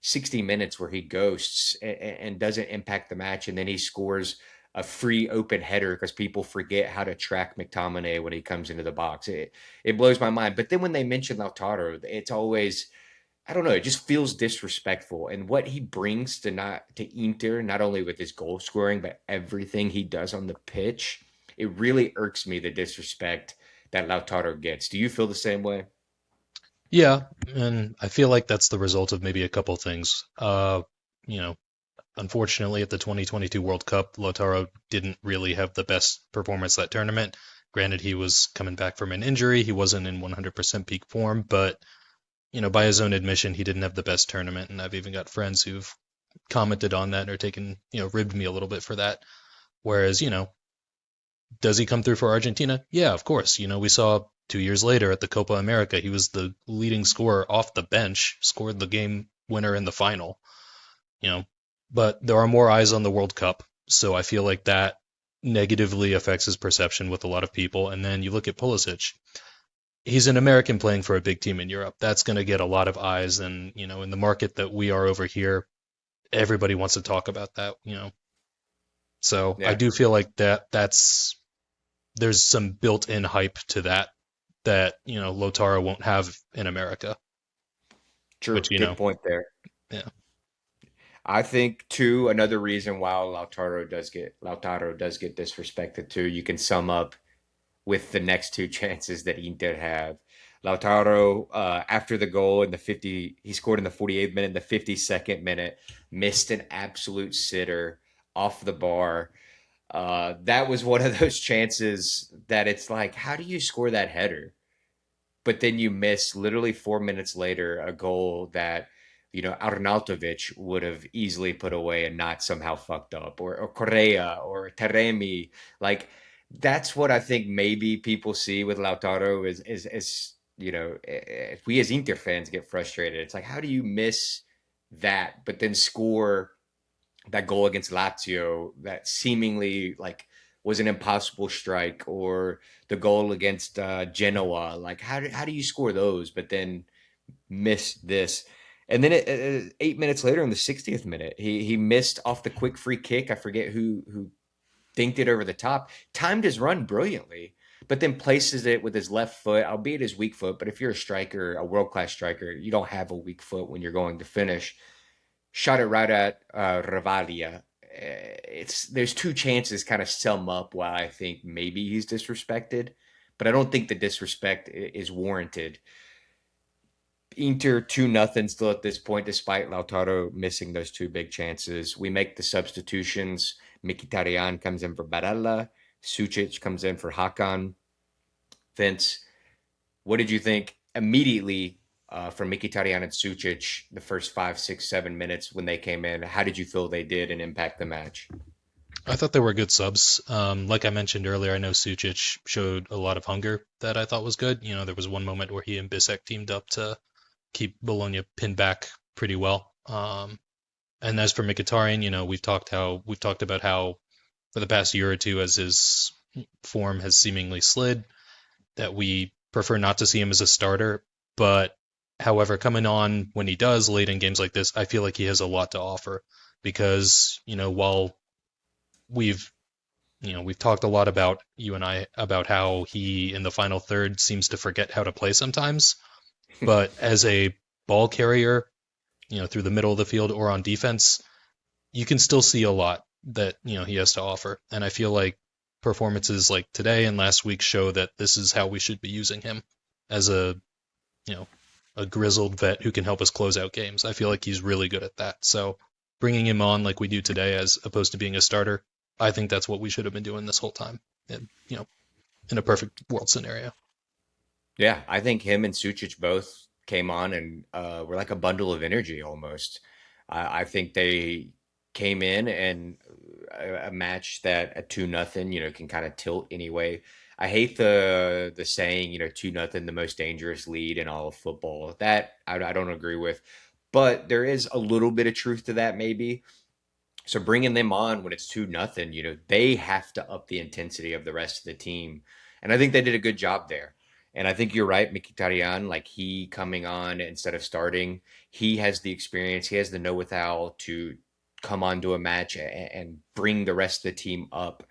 60 minutes where he ghosts and doesn't impact the match, and then he scores a free open header because people forget how to track McTominay when he comes into the box. It blows my mind. But then when they mention Lautaro, it's always, I don't know, it just feels disrespectful. And what he brings to Inter, not only with his goal scoring, but everything he does on the pitch, it really irks me, the disrespect that Lautaro gets. Do you feel the same way? Yeah, and I feel like that's the result of maybe a couple things. You know, Unfortunately, at the 2022 World Cup, Lautaro didn't really have the best performance that tournament. Granted, he was coming back from an injury. He wasn't in 100% peak form, but by his own admission, he didn't have the best tournament. And I've even got friends who've commented on that or taken, ribbed me a little bit for that. Whereas, does he come through for Argentina? Yeah, of course. We saw 2 years later at the Copa America, he was the leading scorer off the bench, scored the game winner in the final. you know, but there are more eyes on the World Cup, so I feel like that negatively affects his perception with a lot of people. And then you look at Pulisic. He's an American playing for a big team in Europe. That's going to get a lot of eyes, and in the market that we are over here, everybody wants to talk about that. So I Yeah, do feel like that's there's some built-in hype to that Lotaro won't have in America, true. which Good point there. yeah. I think too, another reason why Lautaro does get disrespected too. You can sum up with the next two chances that Inter have. Lautaro, after the goal in the 50, he scored in the 48th minute, the 52nd minute, missed an absolute sitter off the bar. That was one of those chances that it's like, how do you score that header? But then you miss literally 4 minutes later a goal that Arnautovic would have easily put away and not somehow fucked up, or Correa or Taremi. Like, that's what I think maybe people see with Lautaro is if we as Inter fans get frustrated, it's like, how do you miss that, but then score that goal against Lazio that seemingly like was an impossible strike, or the goal against Genoa. Like, how do you score those, but then miss this? And then 8 minutes later, in the 60th minute, he missed off the quick free kick. I forget who dinked it over the top. Timed his run brilliantly, but then places it with his left foot, albeit his weak foot. But if you're a striker, a world class striker, you don't have a weak foot when you're going to finish. Shot it right at Ravalia. It's There's two chances kind of sum up why I think maybe he's disrespected, but I don't think the disrespect is warranted. Inter 2-0 still at this point, despite Lautaro missing those two big chances. We make the substitutions. Mkhitaryan comes in for Barella. Sucic comes in for Hakan. Vince, what did you think immediately from Mkhitaryan and Sucic the first 5, 6, 7 minutes when they came in? How did you feel they did and impact the match? I thought they were good subs. Like I mentioned earlier, I know Sucic showed a lot of hunger that I thought was good. There was one moment where he and Bissek teamed up to keep Bologna pinned back pretty well. And as for Mkhitaryan, we've talked about how for the past year or two, as his form has seemingly slid, that we prefer not to see him as a starter. But however, coming on when he does late in games like this, I feel like he has a lot to offer because while we've we've talked a lot about you and I about how he in the final third seems to forget how to play sometimes, but as a ball carrier, through the middle of the field or on defense, you can still see a lot that he has to offer. And I feel like performances like today and last week show that this is how we should be using him as you know, a grizzled vet who can help us close out games. I feel like he's really good at that. So bringing him on like we do today, as opposed to being a starter, I think that's what we should have been doing this whole time. And, in a perfect world scenario. Yeah, I think him and Sucic both came on and were like a bundle of energy almost. I think they came in and a match that at 2-0, can kind of tilt anyway. I hate the saying, 2-0, the most dangerous lead in all of football. That I don't agree with, but there is a little bit of truth to that maybe. So bringing them on when it's 2-0, they have to up the intensity of the rest of the team, and I think they did a good job there. And I think you're right, Mkhitaryan, like he coming on instead of starting, he has the experience, he has the know-withal to come onto a match and bring the rest of the team up.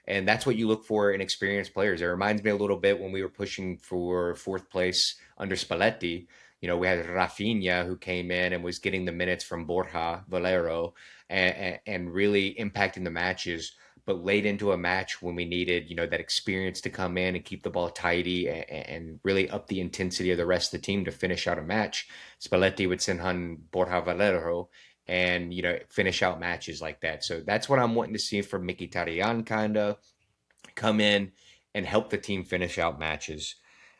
And that's what you look for in experienced players. It reminds me a little bit when we were pushing for fourth place under Spalletti. We had Rafinha who came in and was getting the minutes from Borja Valero and really impacting the matches. But late into a match when we needed, that experience to come in and keep the ball tidy and really up the intensity of the rest of the team to finish out a match, Spalletti would send on Borja Valero and finish out matches like that. So that's what I'm wanting to see from Mkhitaryan, kind of come in and help the team finish out matches.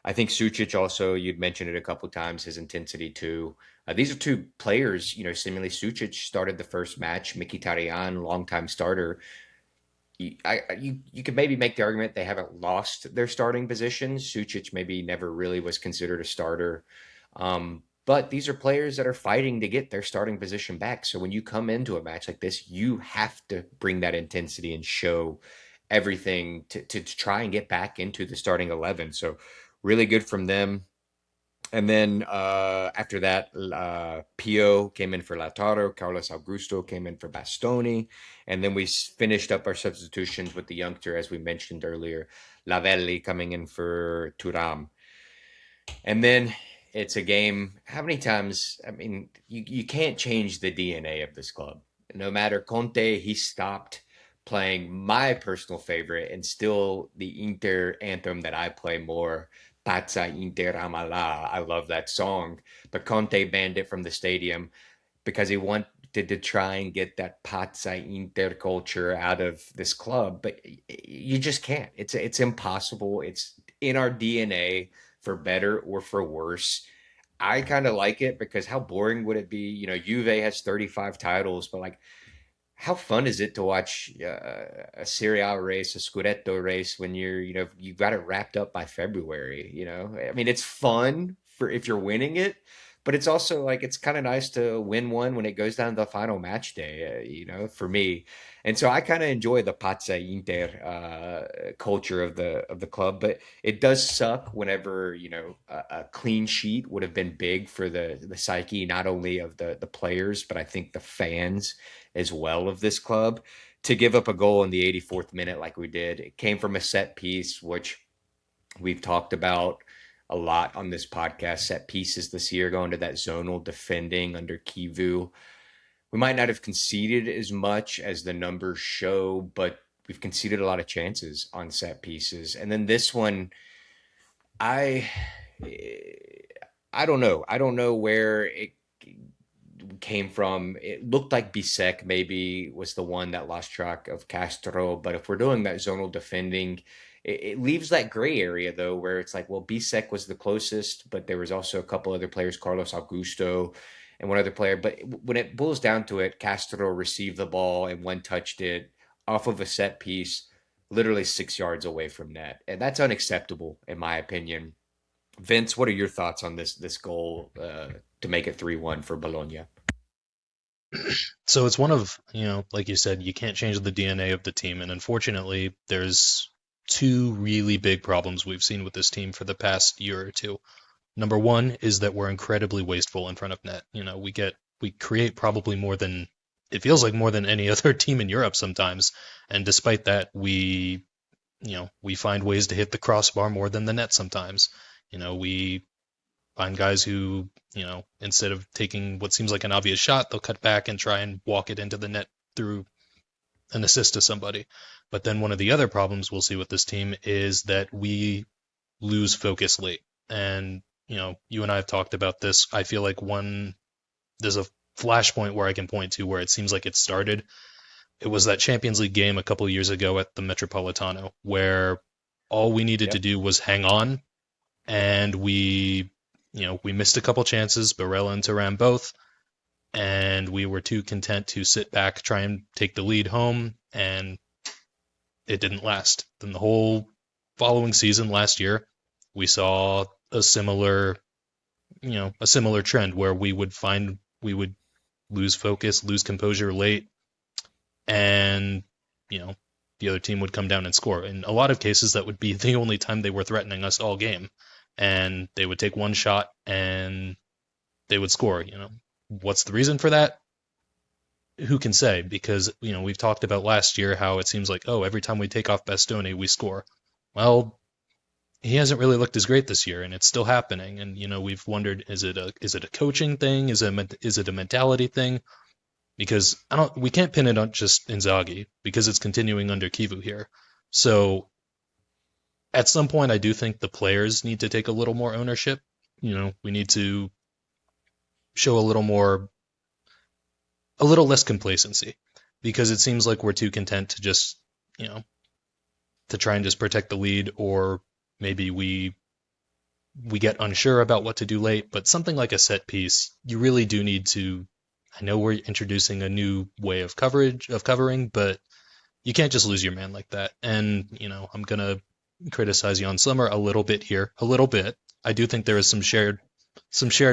I think Sucic also, you'd mentioned it a couple of times, his intensity too. These are two players, seemingly Sucic started the first match, Mkhitaryan, longtime starter. You could maybe make the argument they haven't lost their starting positions. Sucic maybe never really was considered a starter. But these are players that are fighting to get their starting position back. So when you come into a match like this, you have to bring that intensity and show everything to try and get back into the starting 11. So really good from them. And then after that, Pio came in for Lautaro, Carlos Augusto came in for Bastoni, and then we finished up our substitutions with the youngster, as we mentioned earlier, Lavelli coming in for Turam. And then it's a game. How many times? I mean, you can't change the DNA of this club. No matter Conte, he stopped playing my personal favorite and still the Inter anthem that I play more. Pazza Inter Amala. I love that song. But Conte banned it from the stadium because he wanted to try and get that Pazza Inter culture out of this club. But you just can't. It's impossible. It's in our DNA for better or for worse. I kind of like it because how boring would it be? Juve has 35 titles, but like how fun is it to watch a Serie A race, a Scudetto race when you've got it wrapped up by February? I mean, it's fun for if you're winning it, but it's also like it's kind of nice to win one when it goes down to the final match day. For me, and so I kind of enjoy the Pazza Inter culture of the club, but it does suck whenever a clean sheet would have been big for the psyche not only of the players, but I think the fans as well of this club. To give up a goal in the 84th minute like we did, it came from a set piece, which we've talked about a lot on this podcast. Set pieces this year going to that zonal defending under Kivu. We might not have conceded as much as the numbers show, but we've conceded a lot of chances on set pieces. And then this one, I I don't know. I don't know where it came from. It looked like Bisek maybe was the one that lost track of Castro, but if we're doing that zonal defending, it leaves that gray area though, where it's like, well, Bisek was the closest, but there was also a couple other players, Carlos Augusto and one other player. But when it boils down to it, Castro received the ball and one touched it off of a set piece, literally 6 yards away from net, and that's unacceptable in my opinion. Vince, what are your thoughts on this goal to make it 3-1 for Bologna? So it's one of, like you said, you can't change the DNA of the team. And unfortunately, there's two really big problems we've seen with this team for the past year or two. Number one is that we're incredibly wasteful in front of net. We create probably more than, it feels like more than any other team in Europe sometimes. And despite that, we find ways to hit the crossbar more than the net sometimes. We find guys who, instead of taking what seems like an obvious shot, they'll cut back and try and walk it into the net through an assist to somebody. But then one of the other problems we'll see with this team is that we lose focus late. And, you and I have talked about this. I feel like there's a flashpoint where I can point to where it seems like it started. It was that Champions League game a couple of years ago at the Metropolitano, where all we needed to Yep. do was hang on, and we missed a couple chances, Barella and Thuram both, and we were too content to sit back, try and take the lead home, and it didn't last. Then the whole following season last year, we saw a similar trend where we would lose focus, lose composure late, and you know the other team would come down and score. In a lot of cases, that would be the only time they were threatening us all game, and they would take one shot and they would score. What's the reason for that? Who can say? Because we've talked about last year how it seems like, oh, every time we take off Bastoni, we score. Well, he hasn't really looked as great this year, and it's still happening. And we've wondered, is it a coaching thing? Is it a mentality thing? Because we can't pin it on just Inzaghi because it's continuing under Kivu here. So at some point, I do think the players need to take a little more ownership. We need to show a little less complacency, because it seems like we're too content to just, you know, to try and just protect the lead, or maybe we get unsure about what to do late. But something like a set piece, you really do need to. I know we're introducing a new way of covering, but you can't just lose your man like that. And I'm gonna criticize Jan Sommer a little bit here, a little bit. I do think there is some shared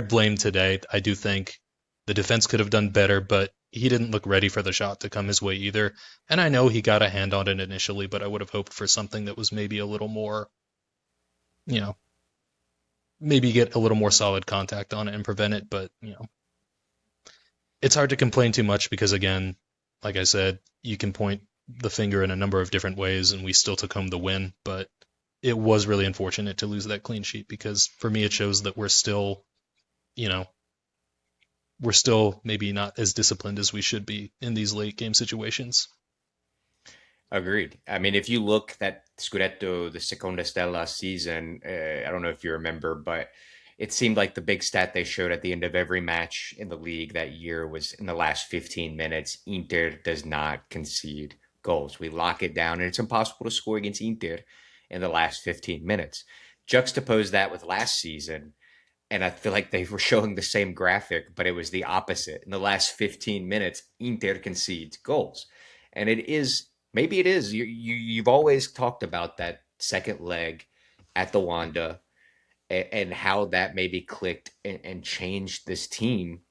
blame today. I do think the defense could have done better, but he didn't look ready for the shot to come his way either. And I know he got a hand on it initially, but I would have hoped for something that was maybe a little more, you know, maybe get a little more solid contact on it and prevent it. But it's hard to complain too much because, again, like I said, you can point the finger in a number of different ways, and we still took home the win. But it was really unfortunate to lose that clean sheet, because for me it shows that you know, we're still maybe not as disciplined as we should be in these late game situations. Agreed. I mean, if you look that Scudetto, the Seconda Stella season, I don't know if you remember, but it seemed like the big stat they showed at the end of every match in the league that year was in the last 15 minutes, Inter does not concede goals. We lock it down, and it's impossible to score against Inter in the last 15 minutes. Juxtapose that with last season, and I feel like they were showing the same graphic, but it was the opposite. In the last 15 minutes, Inter concedes goals. And it is, maybe it is, you've always talked about that second leg at the Wanda, and how that maybe clicked and changed this team.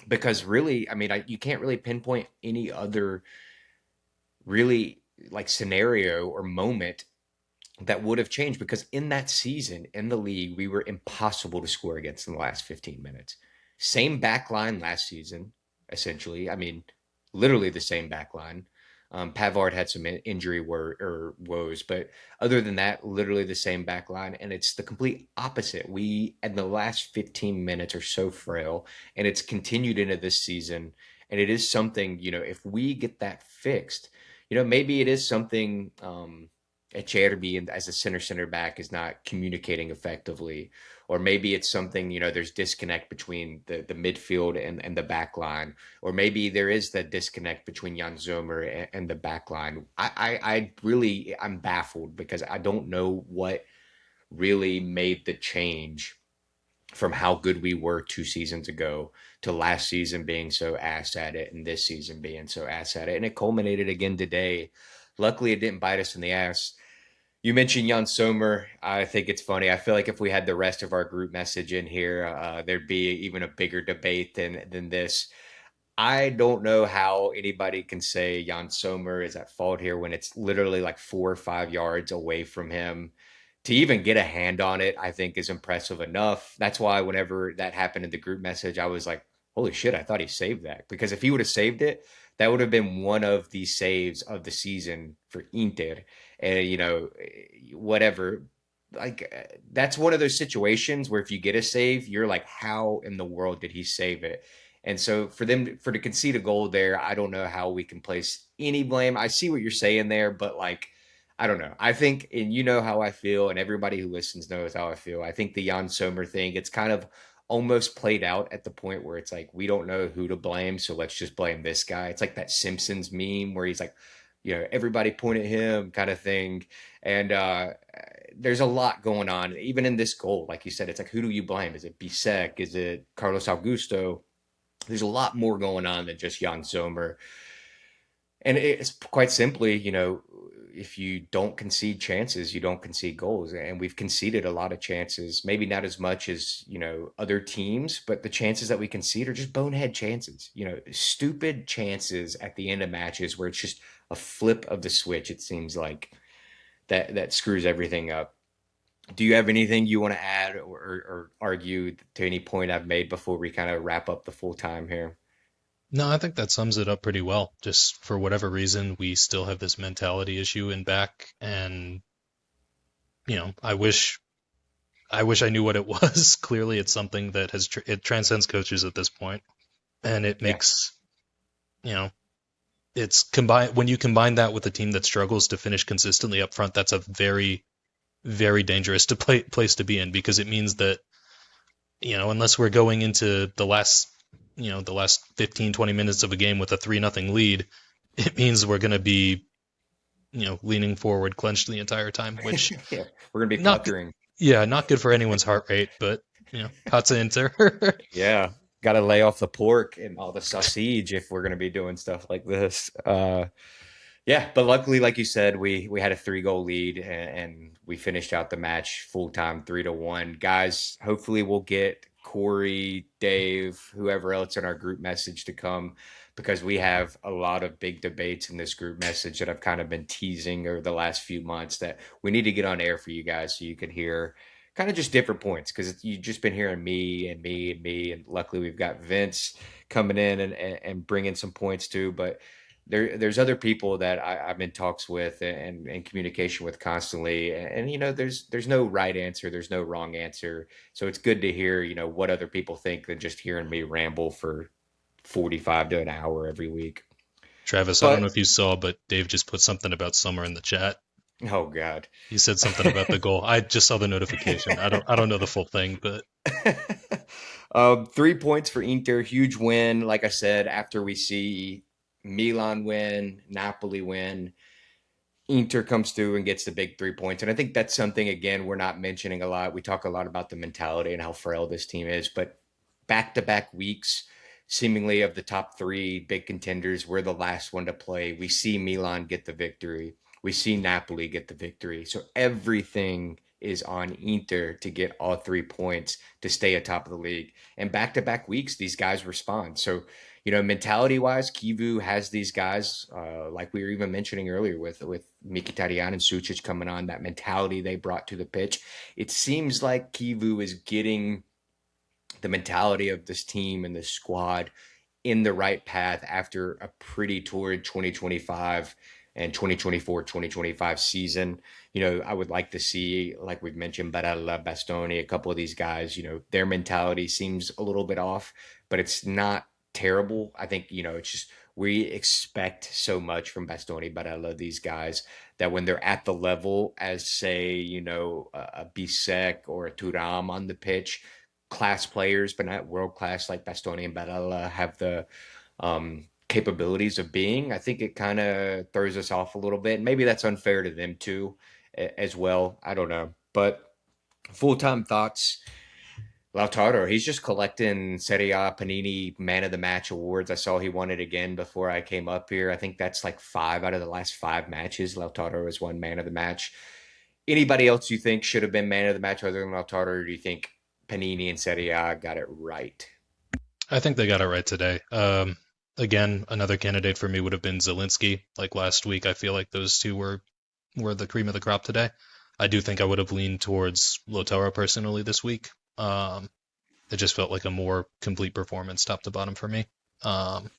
Because really, I mean, you can't really pinpoint any other really like scenario or moment that would have changed, because in that season in the league, we were impossible to score against in the last 15 minutes. Same back line last season, essentially. I mean, literally the same back line. Pavard had some injury woes, but other than that, literally the same back line. And it's the complete opposite. We, in the last 15 minutes, are so frail, and it's continued into this season. And it is something, if we get that fixed, maybe it is something. Cherby as a center back is not communicating effectively, or maybe it's something, there's disconnect between the midfield and the back line, or maybe there is that disconnect between Jan Zomer and the back line. I'm baffled, because I don't know what really made the change from how good we were 2 seasons ago to last season being so ass at it, and this season being so ass at it, and it culminated again today. Luckily, it didn't bite us in the ass. You mentioned Jan Sommer. I think it's funny. I feel like if we had the rest of our group message in here, there'd be even a bigger debate than this. I don't know how anybody can say Jan Sommer is at fault here when it's literally like 4 or 5 yards away from him. To even get a hand on it, I think is impressive enough. That's why whenever that happened in the group message, I was like, holy shit, I thought he saved that. Because if he would have saved it, that would have been one of the saves of the season for Inter. And, whatever. Like, that's one of those situations where if you get a save, you're like, how in the world did he save it? And so for to concede a goal there, I don't know how we can place any blame. I see what you're saying there, but like, I don't know. I think, and you know how I feel, and everybody who listens knows how I feel. I think the Jan Sommer thing, it's kind of almost played out at the point where it's like we don't know who to blame, so let's just blame this guy. It's like that Simpsons meme where he's like, everybody point at him kind of thing. And there's a lot going on, even in this goal. Like you said, it's like who do you blame? Is it Bisek? Is it Carlos Augusto? There's a lot more going on than just Jan Sommer. And it's quite simply, if you don't concede chances, you don't concede goals. And we've conceded a lot of chances, maybe not as much as, other teams, but the chances that we concede are just bonehead chances, stupid chances at the end of matches where it's just a flip of the switch, it seems like that screws everything up. Do you have anything you want to add or argue to any point I've made before we kind of wrap up the full time here? No, I think that sums it up pretty well. Just for whatever reason, we still have this mentality issue in back, and I wish I knew what it was. Clearly, it's something that it transcends coaches at this point, and it Yeah. makes you know it's combined when you combine that with a team that struggles to finish consistently up front. That's a very, very dangerous place to be in, because it means that unless we're going into the last 15, 20 minutes of a game with a 3-0 lead, it means we're going to be leaning forward clenched the entire time, which Yeah. We're going to be not puckering. yeah, not good for anyone's heart rate, but Forza Inter. Yeah, got to lay off the pork and all the sausage if we're going to be doing stuff like this. Yeah, but luckily, like you said, we had a 3 goal lead and we finished out the match full time 3-1. Guys, hopefully we'll get Corey, Dave, whoever else in our group message to come because we have a lot of big debates in this group message that I've kind of been teasing over the last few months that we need to get on air for you guys so you can hear kind of just different points because you've just been hearing me and me and me, and luckily we've got Vince coming in and bringing some points too, but there's other people that I'm in talks with and communication with constantly, and there's no right answer, there's no wrong answer, so it's good to hear what other people think than just hearing me ramble for 45 to an hour every week. Travis, I don't know But if you saw, but Dave just put something about Summer in the chat. oh god. He said something about the goal. I just saw the notification. I don't know the full thing, but 3 points for Inter, huge win. Like I said, after we see Milan win, Napoli win, Inter comes through and gets the big 3 points. And I think that's something, again, we're not mentioning a lot. We talk a lot about the mentality and how frail this team is, but back to back weeks, seemingly of the top three big contenders, we're the last one to play. We see Milan get the victory, we see Napoli get the victory. So everything is on Inter to get all 3 points to stay atop of the league. And back to back weeks, these guys respond. So mentality wise, Kivu has these guys, like we were even mentioning earlier with Mkhitaryan and Sucic coming on, that mentality they brought to the pitch. It seems like Kivu is getting the mentality of this team and this squad in the right path after a pretty torrid 2025 and 2024-2025 season. I would like to see, like we've mentioned, Barella, Bastoni, a couple of these guys, their mentality seems a little bit off, but it's not terrible. I think, it's just we expect so much from Bastoni, Barella, these guys, that when they're at the level as, say, a Bisek or a Turam on the pitch, class players, but not world class like Bastoni and Barella have the capabilities of being. I think it kind of throws us off a little bit. Maybe that's unfair to them too, as well. I don't know. But full time thoughts. Lautaro, he's just collecting Serie A Panini Man of the Match awards. I saw he won it again before I came up here. I think that's like 5 out of the last 5 matches. Lautaro has won Man of the Match. Anybody else you think should have been Man of the Match other than Lautaro, or do you think Panini and Serie A got it right? I think they got it right today. Again, another candidate for me would have been Zelensky. Like last week, I feel like those two were the cream of the crop today. I do think I would have leaned towards Lautaro personally this week. It just felt like a more complete performance, top to bottom for me. Um,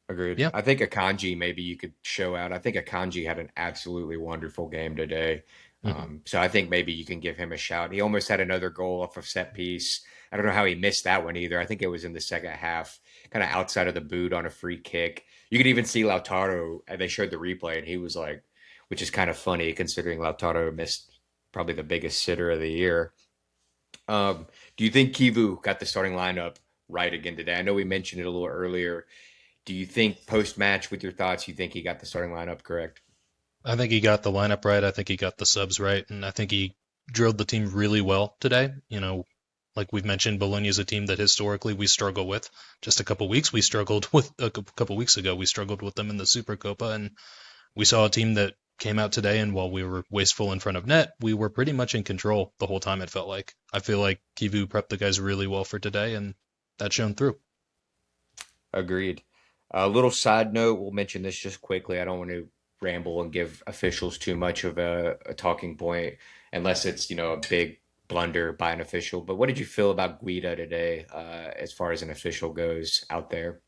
Agreed. yeah. I think Akanji maybe you could show out. I think Akanji had an absolutely wonderful game today. Hmm. So I think maybe you can give him a shout. He almost had another goal off of set piece. I don't know how he missed that one either. I think it was in the second half, kind of outside of the boot on a free kick. You could even see Lautaro, and they showed the replay, and he was like, which is kind of funny considering Lautaro missed probably the biggest sitter of the year. Um, do you think Kivu got the starting lineup right again today? I know we mentioned it a little earlier. Do you think post match, with your thoughts, you think he got the starting lineup correct? I think he got the lineup right. I think he got the subs right, and I think he drilled the team really well today. Like we've mentioned, Bologna is a team that historically we struggle with. Just a couple weeks ago. We struggled with them in the Supercoppa, and we saw a team that came out today, and while we were wasteful in front of net, we were pretty much in control the whole time. It felt like. I feel like Kivu prepped the guys really well for today, and that shone through. Agreed. A little side note, we'll mention this just quickly. I don't want to ramble and give officials too much of a talking point unless it's, a big blunder by an official. But what did you feel about Guida today, as far as an official goes out there?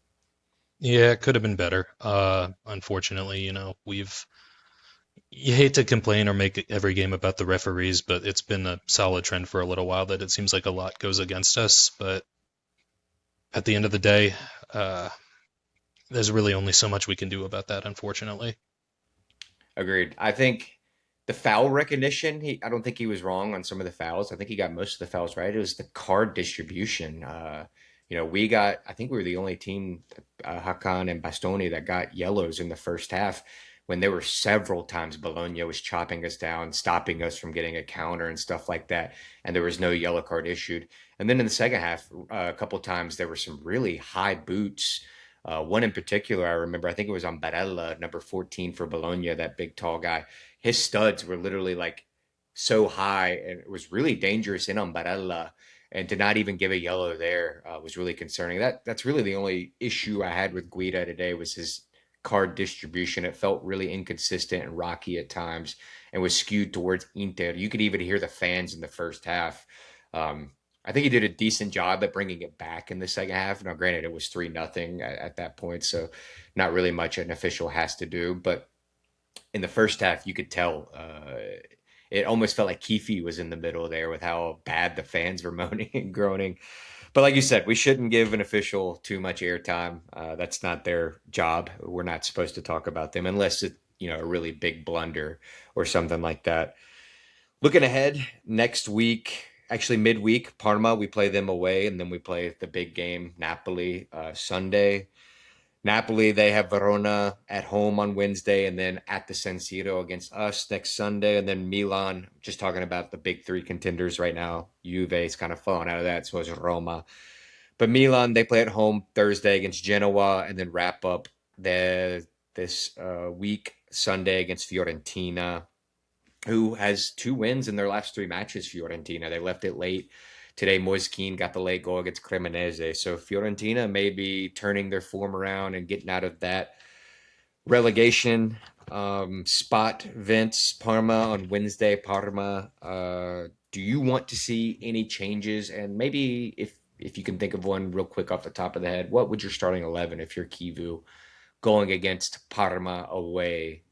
Yeah, it could have been better. Unfortunately, we've you hate to complain or make every game about the referees, but it's been a solid trend for a little while that it seems like a lot goes against us. But at the end of the day, uh, there's really only so much we can do about that, unfortunately. Agreed. I think the foul recognition, I don't think he was wrong on some of the fouls. I think he got most of the fouls right. It was the card distribution. I think we were the only team, Hakan and Bastoni, that got yellows in the first half when there were several times Bologna was chopping us down, stopping us from getting a counter and stuff like that. And there was no yellow card issued. And then in the second half, a couple times there were some really high boots. One in particular, I remember, I think it was on Barella, number 14 for Bologna, that big tall guy. His studs were literally like so high, and it was really dangerous in on Barella. And to not even give a yellow there was really concerning. That's really the only issue I had with Guida today was his card distribution. It felt really inconsistent and rocky at times, and was skewed towards Inter. You could even hear the fans in the first half. Um, I think he did a decent job at bringing it back in the second half. Now, granted, it was 3-0 at that point, so not really much an official has to do. But in the first half, you could tell it almost felt like Keefe was in the middle there with how bad the fans were moaning and groaning. But like you said, we shouldn't give an official too much airtime. That's not their job. We're not supposed to talk about them unless it's a really big blunder or something like that. Looking ahead, next week, actually midweek, Parma, we play them away, and then we play the big game, Napoli, Sunday. Napoli, they have Verona at home on Wednesday, and then at the San Siro against us next Sunday. And then Milan, just talking about the big three contenders right now. Juve is kind of falling out of that, so is Roma. But Milan, they play at home Thursday against Genoa, and then wrap up this week Sunday against Fiorentina, who has 2 wins in their last 3 matches. Fiorentina, they left it late today. Moiskin got the late goal against Cremonese, so Fiorentina may be turning their form around and getting out of that relegation spot. Vince, Parma on Wednesday. Parma, do you want to see any changes? And maybe if you can think of one real quick off the top of the head, what would your starting 11 if you're Kivu going against Parma away?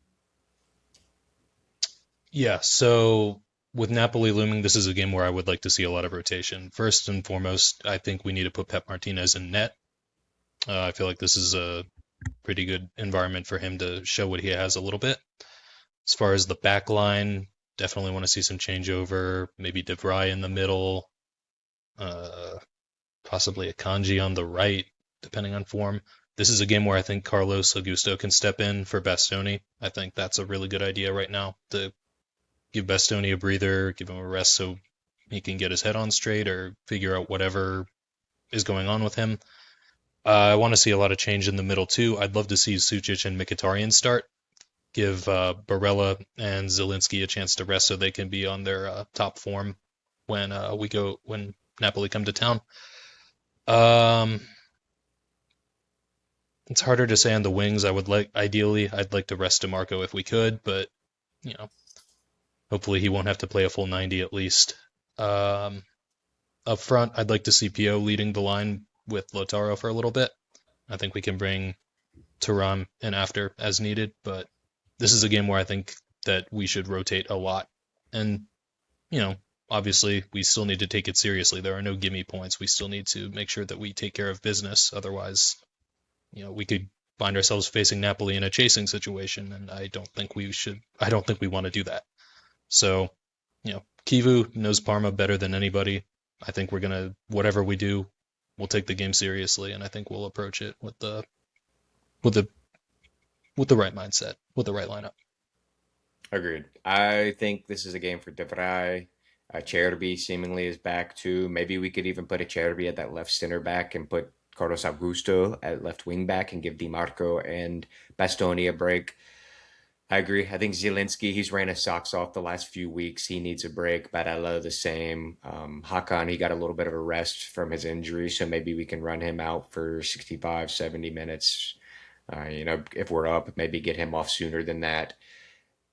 Yeah, so with Napoli looming, this is a game where I would like to see a lot of rotation. First and foremost, I think we need to put Pep Martinez in net. I feel like this is a pretty good environment for him to show what he has a little bit. As far as the back line, definitely want to see some changeover. Maybe De Vrij in the middle, uh, possibly a Kanji on the right, depending on form. This is a game where I think Carlos Augusto can step in for Bastoni. I think that's a really good idea right now to give Bastoni a breather, give him a rest so he can get his head on straight or figure out whatever is going on with him. I want to see a lot of change in the middle too. I'd love to see Sucic and Mkhitaryan start. Give Barella and Zielinski a chance to rest so they can be on their top form when Napoli come to town. Um, it's harder to say on the wings. I'd like to rest DeMarco if we could, but you know, hopefully he won't have to play a full 90 at least. Um, Up front, I'd like to see Pio leading the line with Lautaro for a little bit. I think we can bring Thuram in after as needed, but this is a game where I think that we should rotate a lot. And, you know, obviously we still need to take it seriously. There are no gimme points. We still need to make sure that we take care of business. Otherwise, we could find ourselves facing Napoli in a chasing situation, and I don't think we should. I don't think we want to do that. So, Kivu knows Parma better than anybody. I think we're gonna whatever we do, we'll take the game seriously, and I think we'll approach it with the with the right mindset, with the right lineup. Agreed. I think this is a game for De Vrij. Cherby seemingly is back too. Maybe we could even put a Cherby at that left center back and put Carlos Augusto at left wing back and give Di Marco and Bastoni a break. I agree. I think Zielinski, he's ran his socks off the last few weeks. He needs a break. Barella, the same. Hakan, he got a little bit of a rest from his injury, so maybe we can run him out for 65, 70 minutes. If we're up, maybe get him off sooner than that.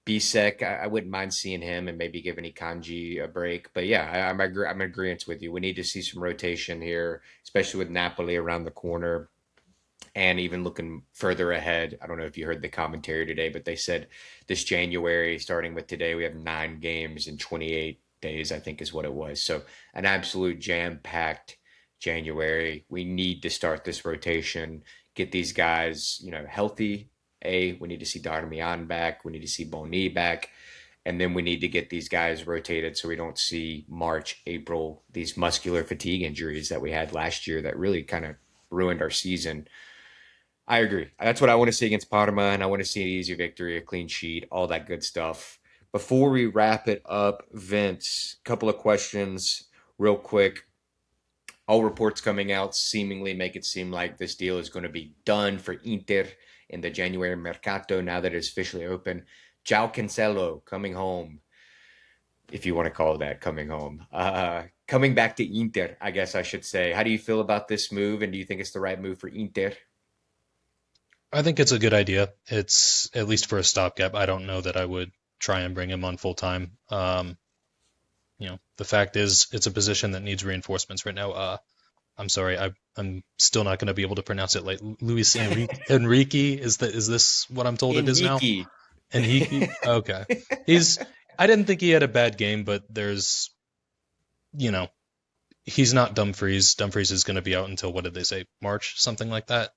Bisek, I wouldn't mind seeing him and maybe giving Ikanji a break. But yeah, I'm in agreement with you. We need to see some rotation here, especially with Napoli around the corner and even looking further ahead. I don't know if you heard the commentary today, but they said this January, starting with today, we have 9 games in 28 days, I think is what it was. So an absolute jam-packed January. We need to start this rotation, get these guys, healthy. We need to see Darmian back. We need to see Boni back. And then we need to get these guys rotated so we don't see March, April, these muscular fatigue injuries that we had last year that really kind of ruined our season. I agree. That's what I want to see against Parma, and I want to see an easy victory, a clean sheet, all that good stuff. Before we wrap it up, Vince, a couple of questions real quick. All reports coming out seemingly make it seem like this deal is going to be done for Inter in the January Mercato now that it's officially open. João Cancelo coming home, if you want to call that coming home. Coming back to Inter, I guess I should say. How do you feel about this move, and do you think it's the right move for Inter? I think it's a good idea. It's at least for a stopgap. I don't know that I would try and bring him on full time. The fact is, it's a position that needs reinforcements right now. I'm sorry, I'm still not going to be able to pronounce it. Like Luis Enrique is this what I'm told it is now? Inhiki. Enrique. Okay, he's. I didn't think he had a bad game, but there's, you know, he's not Dumfries. Dumfries is going to be out until what did they say, March, something like that.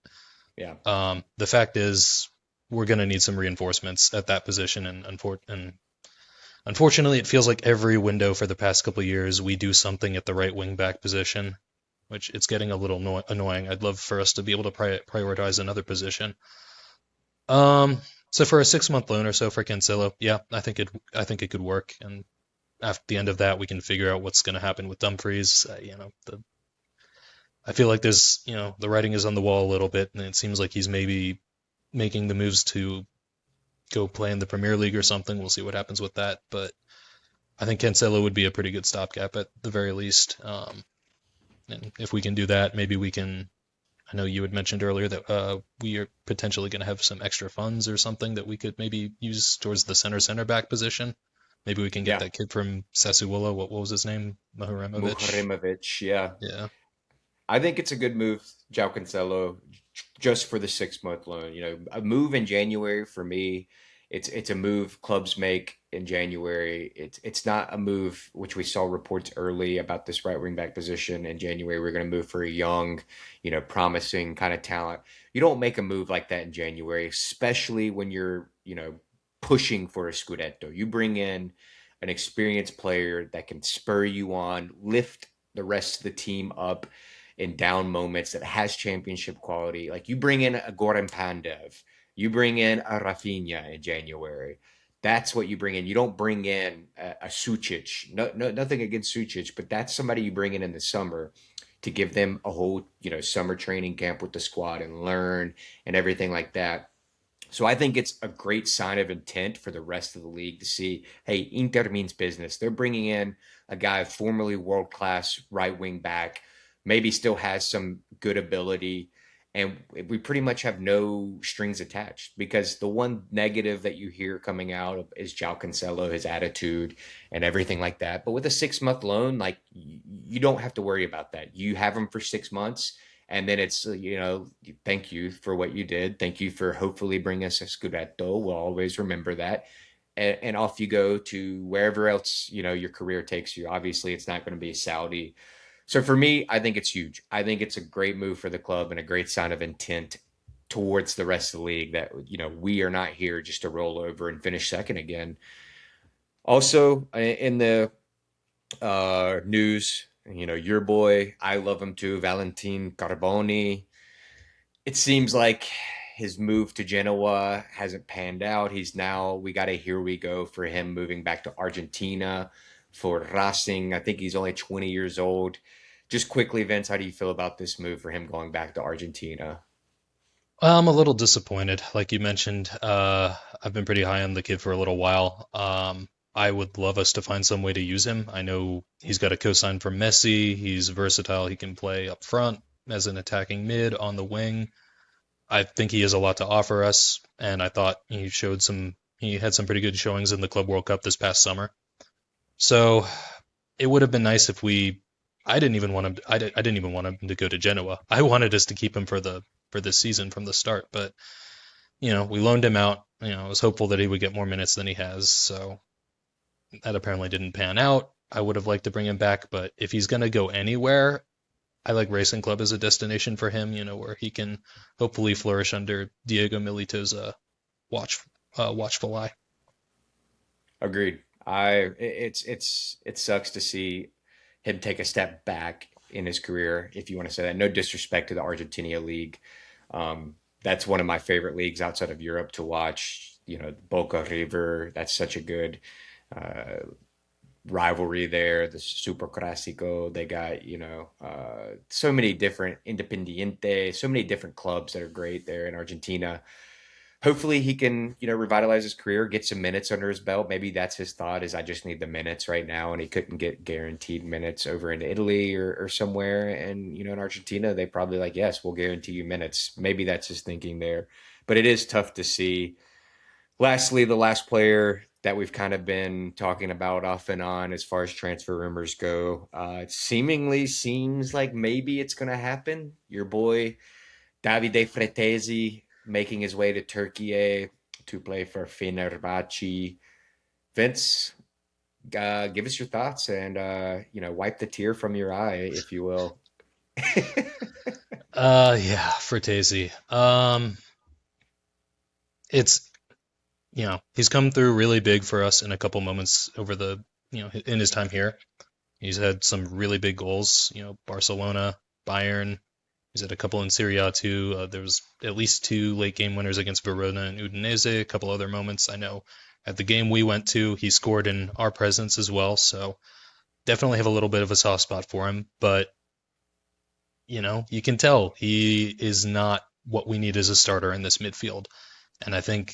Yeah. The fact is, we're going to need some reinforcements at that position, and unfortunately, it feels like every window for the past couple of years we do something at the right wing back position, which it's getting a little annoying. I'd love for us to be able to prioritize another position. So for a 6 month loan or so for Cancelo, yeah, I think it could work, and after the end of that, we can figure out what's going to happen with Dumfries. I feel like there's, the writing is on the wall a little bit, and it seems like he's maybe making the moves to go play in the Premier League or something. We'll see what happens with that, but I think Cancelo would be a pretty good stopgap at the very least. And if we can do that, maybe we can. I know you had mentioned earlier that we are potentially going to have some extra funds or something that we could maybe use towards the center back position. Maybe we can get Yeah. that kid from Sassuolo. What was his name? Mahuremovic. Muharimovic, yeah. Yeah. I think it's a good move, João Cancelo, just for the 6 month loan. A move in January for me, it's a move clubs make in January. It's not a move which we saw reports early about this right wing back position in January. We're going to move for a young, promising kind of talent. You don't make a move like that in January, especially when you're, pushing for a Scudetto. You bring in an experienced player that can spur you on, lift the rest of the team up in down moments, that has championship quality. Like you bring in a Goran Pandev, you bring in a Rafinha in January. That's what you bring in. You don't bring in a Sucic. No, no, nothing against Sucic, but that's somebody you bring in the summer to give them a whole, summer training camp with the squad and learn and everything like that. So I think it's a great sign of intent for the rest of the league to see, hey, Inter means business. They're bringing in a guy formerly world class right wing back, maybe still has some good ability, and we pretty much have no strings attached because the one negative that you hear coming out is João Cancelo, his attitude and everything like that. But with a 6 month loan, like you don't have to worry about that. You have him for 6 months. And then it's, thank you for what you did. Thank you for hopefully bringing us a Scudetto. We'll always remember that. And off you go to wherever else, your career takes you. Obviously, it's not going to be Saudi. So for me, I think it's huge. I think it's a great move for the club and a great sign of intent towards the rest of the league that we are not here just to roll over and finish second again. Also, in the news, your boy, I love him too, Valentin Carboni. It seems like his move to Genoa hasn't panned out. We got a here we go for him moving back to Argentina for Racing. I think he's only 20 years old. Just quickly, Vince, how do you feel about this move for him going back to Argentina? I'm a little disappointed. Like you mentioned, I've been pretty high on the kid for a little while. I would love us to find some way to use him. I know he's got a cosign from Messi. He's versatile. He can play up front as an attacking mid on the wing. I think he has a lot to offer us, and I thought he had some pretty good showings in the Club World Cup this past summer. So it would have been nice if I didn't even want him. I didn't even want him to go to Genoa. I wanted us to keep him for this season from the start. But we loaned him out. I was hopeful that he would get more minutes than he has. So that apparently didn't pan out. I would have liked to bring him back, but if he's going to go anywhere, I like Racing Club as a destination for him. Where he can hopefully flourish under Diego Milito's watch watchful eye. Agreed. It sucks to see him take a step back in his career, if you want to say that. No disrespect to the Argentina League. That's one of my favorite leagues outside of Europe to watch. Boca River. That's such a good uh, rivalry there. The Super Classico. They got so many different Independiente, so many different clubs that are great there in Argentina. Hopefully he can, revitalize his career, get some minutes under his belt. Maybe that's his thought is I just need the minutes right now, and he couldn't get guaranteed minutes over in Italy or somewhere. And, in Argentina, they probably like, yes, we'll guarantee you minutes. Maybe that's his thinking there. But it is tough to see. Lastly, the last player that we've kind of been talking about off and on as far as transfer rumors go, it seemingly seems like maybe it's going to happen. Your boy Davide Fretesi making his way to Turkey to play for Fenerbahce. Vince, give us your thoughts and wipe the tear from your eye, if you will. Yeah, Fratesi. It's he's come through really big for us in a couple moments over the in his time here. He's had some really big goals. Barcelona, Bayern. He's had a couple in Serie A too. There was at least two late game winners against Verona and Udinese. A couple other moments. I know at the game we went to, he scored in our presence as well. So definitely have a little bit of a soft spot for him. But you can tell he is not what we need as a starter in this midfield. And I think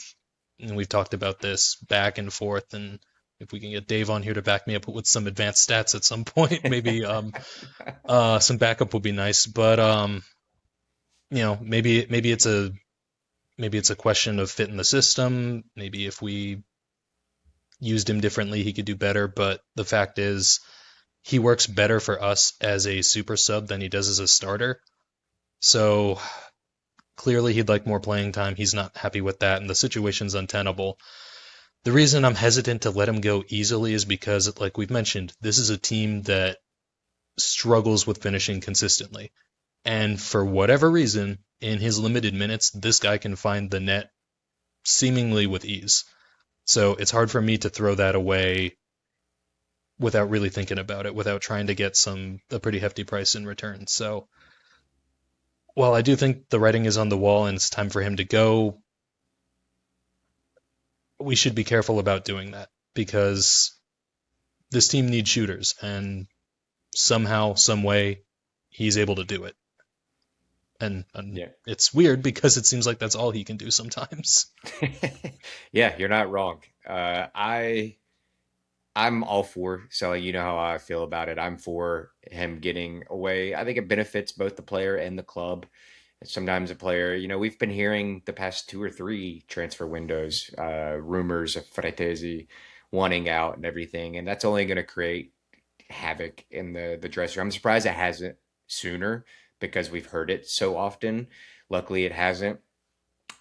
we've talked about this back and forth, and if we can get Dave on here to back me up with some advanced stats at some point, maybe some backup would be nice. But maybe it's a question of fit in the system. Maybe if we used him differently, he could do better. But the fact is, he works better for us as a super sub than he does as a starter. So clearly he'd like more playing time. He's not happy with that, and the situation's untenable. The reason I'm hesitant to let him go easily is because, like we've mentioned, this is a team that struggles with finishing consistently. And for whatever reason, in his limited minutes, this guy can find the net seemingly with ease. So it's hard for me to throw that away without really thinking about it, without trying to get a pretty hefty price in return. So while I do think the writing is on the wall and it's time for him to go, we should be careful about doing that because this team needs shooters, and somehow, some way, he's able to do it. And Yeah. it's weird because it seems like that's all he can do sometimes. Yeah, you're not wrong. I'm all for, so you know how I feel about it. I'm for him getting away. I think it benefits both the player and the club. Sometimes a player, we've been hearing the past two or three transfer windows, rumors of Fratesi wanting out and everything, and that's only going to create havoc in the dressing room. I'm surprised it hasn't sooner because we've heard it so often. Luckily, it hasn't.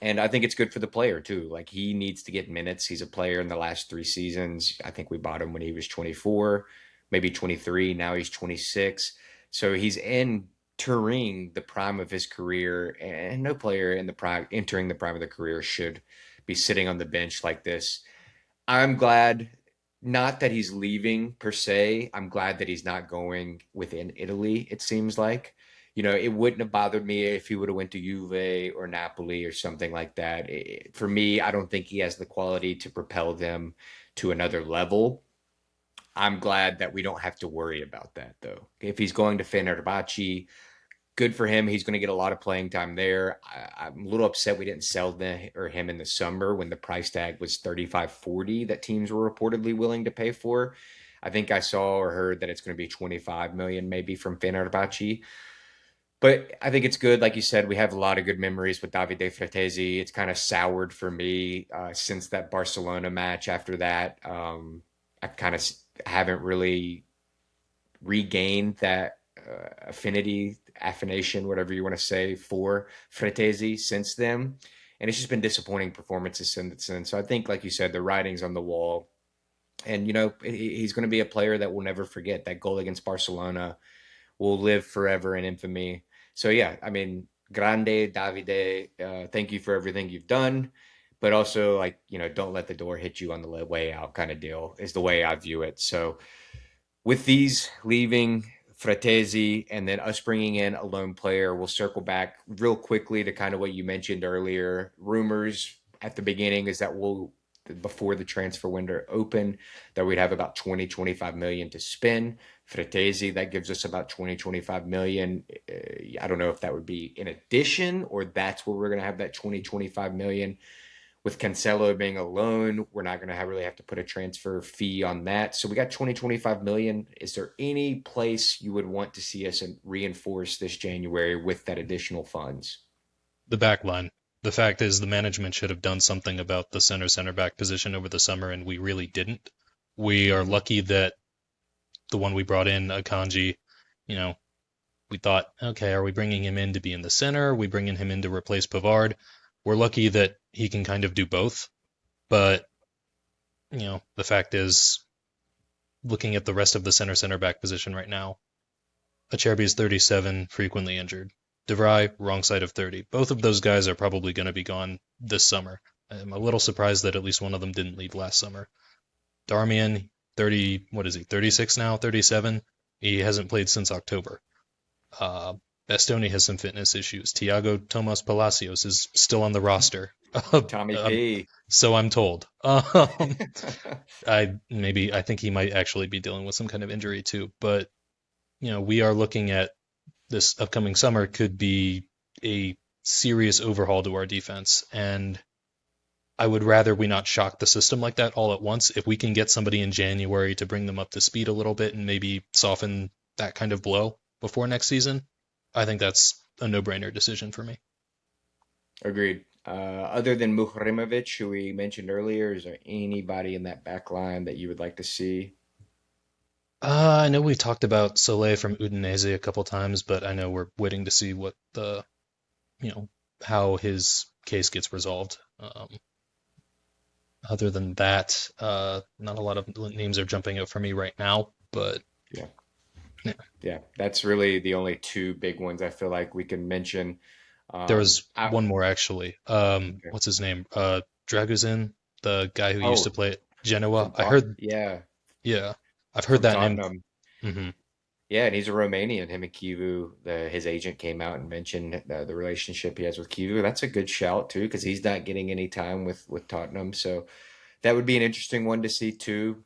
And I think it's good for the player too. Like he needs to get minutes. He's a player in the last three seasons. I think we bought him when he was 24, maybe 23. Now he's 26. So he's in entering the prime of his career, and no player in the prime entering the prime of the career should be sitting on the bench like this. I'm glad, not that he's leaving per se. I'm glad that he's not going within Italy, it seems like. It wouldn't have bothered me if he would have went to Juve or Napoli or something like that. For me, I don't think he has the quality to propel them to another level. I'm glad that we don't have to worry about that though. If he's going to Fenerbahce, good for him. He's going to get a lot of playing time there. I'm a little upset we didn't sell him in the summer when the price tag was 35-40 that teams were reportedly willing to pay for. I think I saw or heard that it's going to be 25 million maybe from Fenerbahce. But I think it's good. Like you said, we have a lot of good memories with Davide Fratesi. It's kind of soured for me since that Barcelona match. After that, I kind of haven't really regained that affinity, affination, whatever you want to say, for Fratesi since then. And it's just been disappointing performances since then. So I think, like you said, the writing's on the wall. And, he's going to be a player that we'll never forget. That goal against Barcelona will live forever in infamy. So, yeah, I mean, grande, Davide, thank you for everything you've done. But also, like, don't let the door hit you on the way out kind of deal is the way I view it. So, with these leaving Fratesi and then us bringing in a lone player, we'll circle back real quickly to kind of what you mentioned earlier. Rumors at the beginning is that before the transfer window open, that we'd have about 20-25 million to spend. Fratesi, that gives us about 20-25 million. I don't know if that would be in addition or that's where we're going to have that 20-25 million. With Cancelo being a loan, we're not going to really have to put a transfer fee on that. So we got 20-25 million. Is there any place you would want to see us reinforce this January with that additional funds? The back line. The fact is, the management should have done something about the center back position over the summer, and we really didn't. We are Mm-hmm. lucky that the one we brought in, Akanji, you know, we thought, okay, are we bringing him in to be in the center? Are we bringing him in to replace Pavard? We're lucky that he can kind of do both. But, the fact is, looking at the rest of the center back position right now, Acerbi is 37, frequently injured. De Vrij, wrong side of 30. Both of those guys are probably going to be gone this summer. I'm a little surprised that at least one of them didn't leave last summer. Darmian, 30, what is he, 36 now, 37? He hasn't played since October. Bastoni has some fitness issues. Thiago Tomas Palacios is still on the roster. Tommy P. So I'm told. I think he might actually be dealing with some kind of injury too. But we are looking at this upcoming summer could be a serious overhaul to our defense, and I would rather we not shock the system like that all at once. If we can get somebody in January to bring them up to speed a little bit and maybe soften that kind of blow before next season, I think that's a no-brainer decision for me. Agreed. Other than Mukhrimovic, who we mentioned earlier, is there anybody in that back line that you would like to see? I know we talked about Soleil from Udinese a couple times, but I know we're waiting to see what how his case gets resolved. Other than that, not a lot of names are jumping out for me right now, but Yeah. yeah. Yeah. That's really the only two big ones I feel like we can mention. There was I, one more actually. okay. What's his name? Draguzin, the guy who used to Oh, play at Genoa. from I heard, yeah, yeah, I've heard from that name. Tottenham. Hmm. Yeah, and he's a Romanian. Him and Kivu, his agent came out and mentioned the relationship he has with Kivu. That's a good shout too, because he's not getting any time with Tottenham. So that would be an interesting one to see too.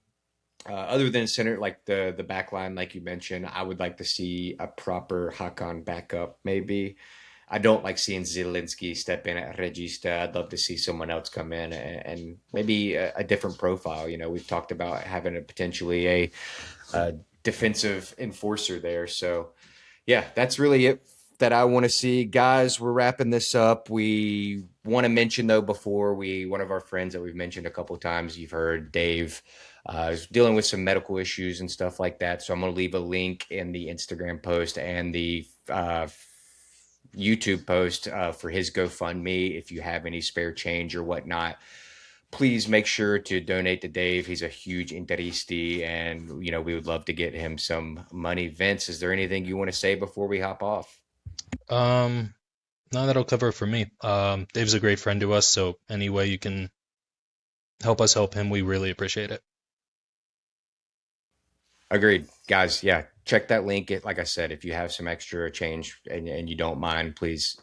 Other than center, like the back line, like you mentioned, I would like to see a proper Hakan backup. Maybe I don't like seeing Zielinski step in at Regista. I'd love to see someone else come in and maybe a different profile. We've talked about having a potentially a defensive enforcer there. So yeah, that's really it that I want to see. Guys, we're wrapping this up. We want to mention though before we one of our friends that we've mentioned a couple of times, you've heard Dave is dealing with some medical issues and stuff like that. So I'm going to leave a link in the Instagram post and the YouTube post for his GoFundMe. If you have any spare change or whatnot, please make sure to donate to Dave. He's a huge Interisti, and we would love to get him some money. Vince, is there anything you want to say before we hop off? Um, no, that'll cover it for me. Dave's a great friend to us, so any way you can help us help him, we really appreciate it. Agreed, guys. Yeah, check that link. It, like I said, if you have some extra change and you don't mind, please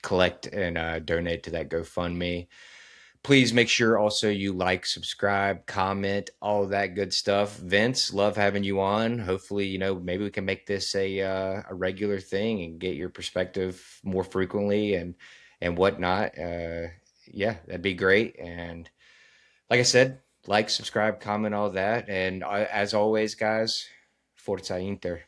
collect and donate to that GoFundMe. Please make sure also you like, subscribe, comment, all of that good stuff. Vince, love having you on. Hopefully, maybe we can make this a regular thing and get your perspective more frequently and whatnot. Yeah, that'd be great. And like I said, like, subscribe, comment, all that. And as always, guys, Forza Inter.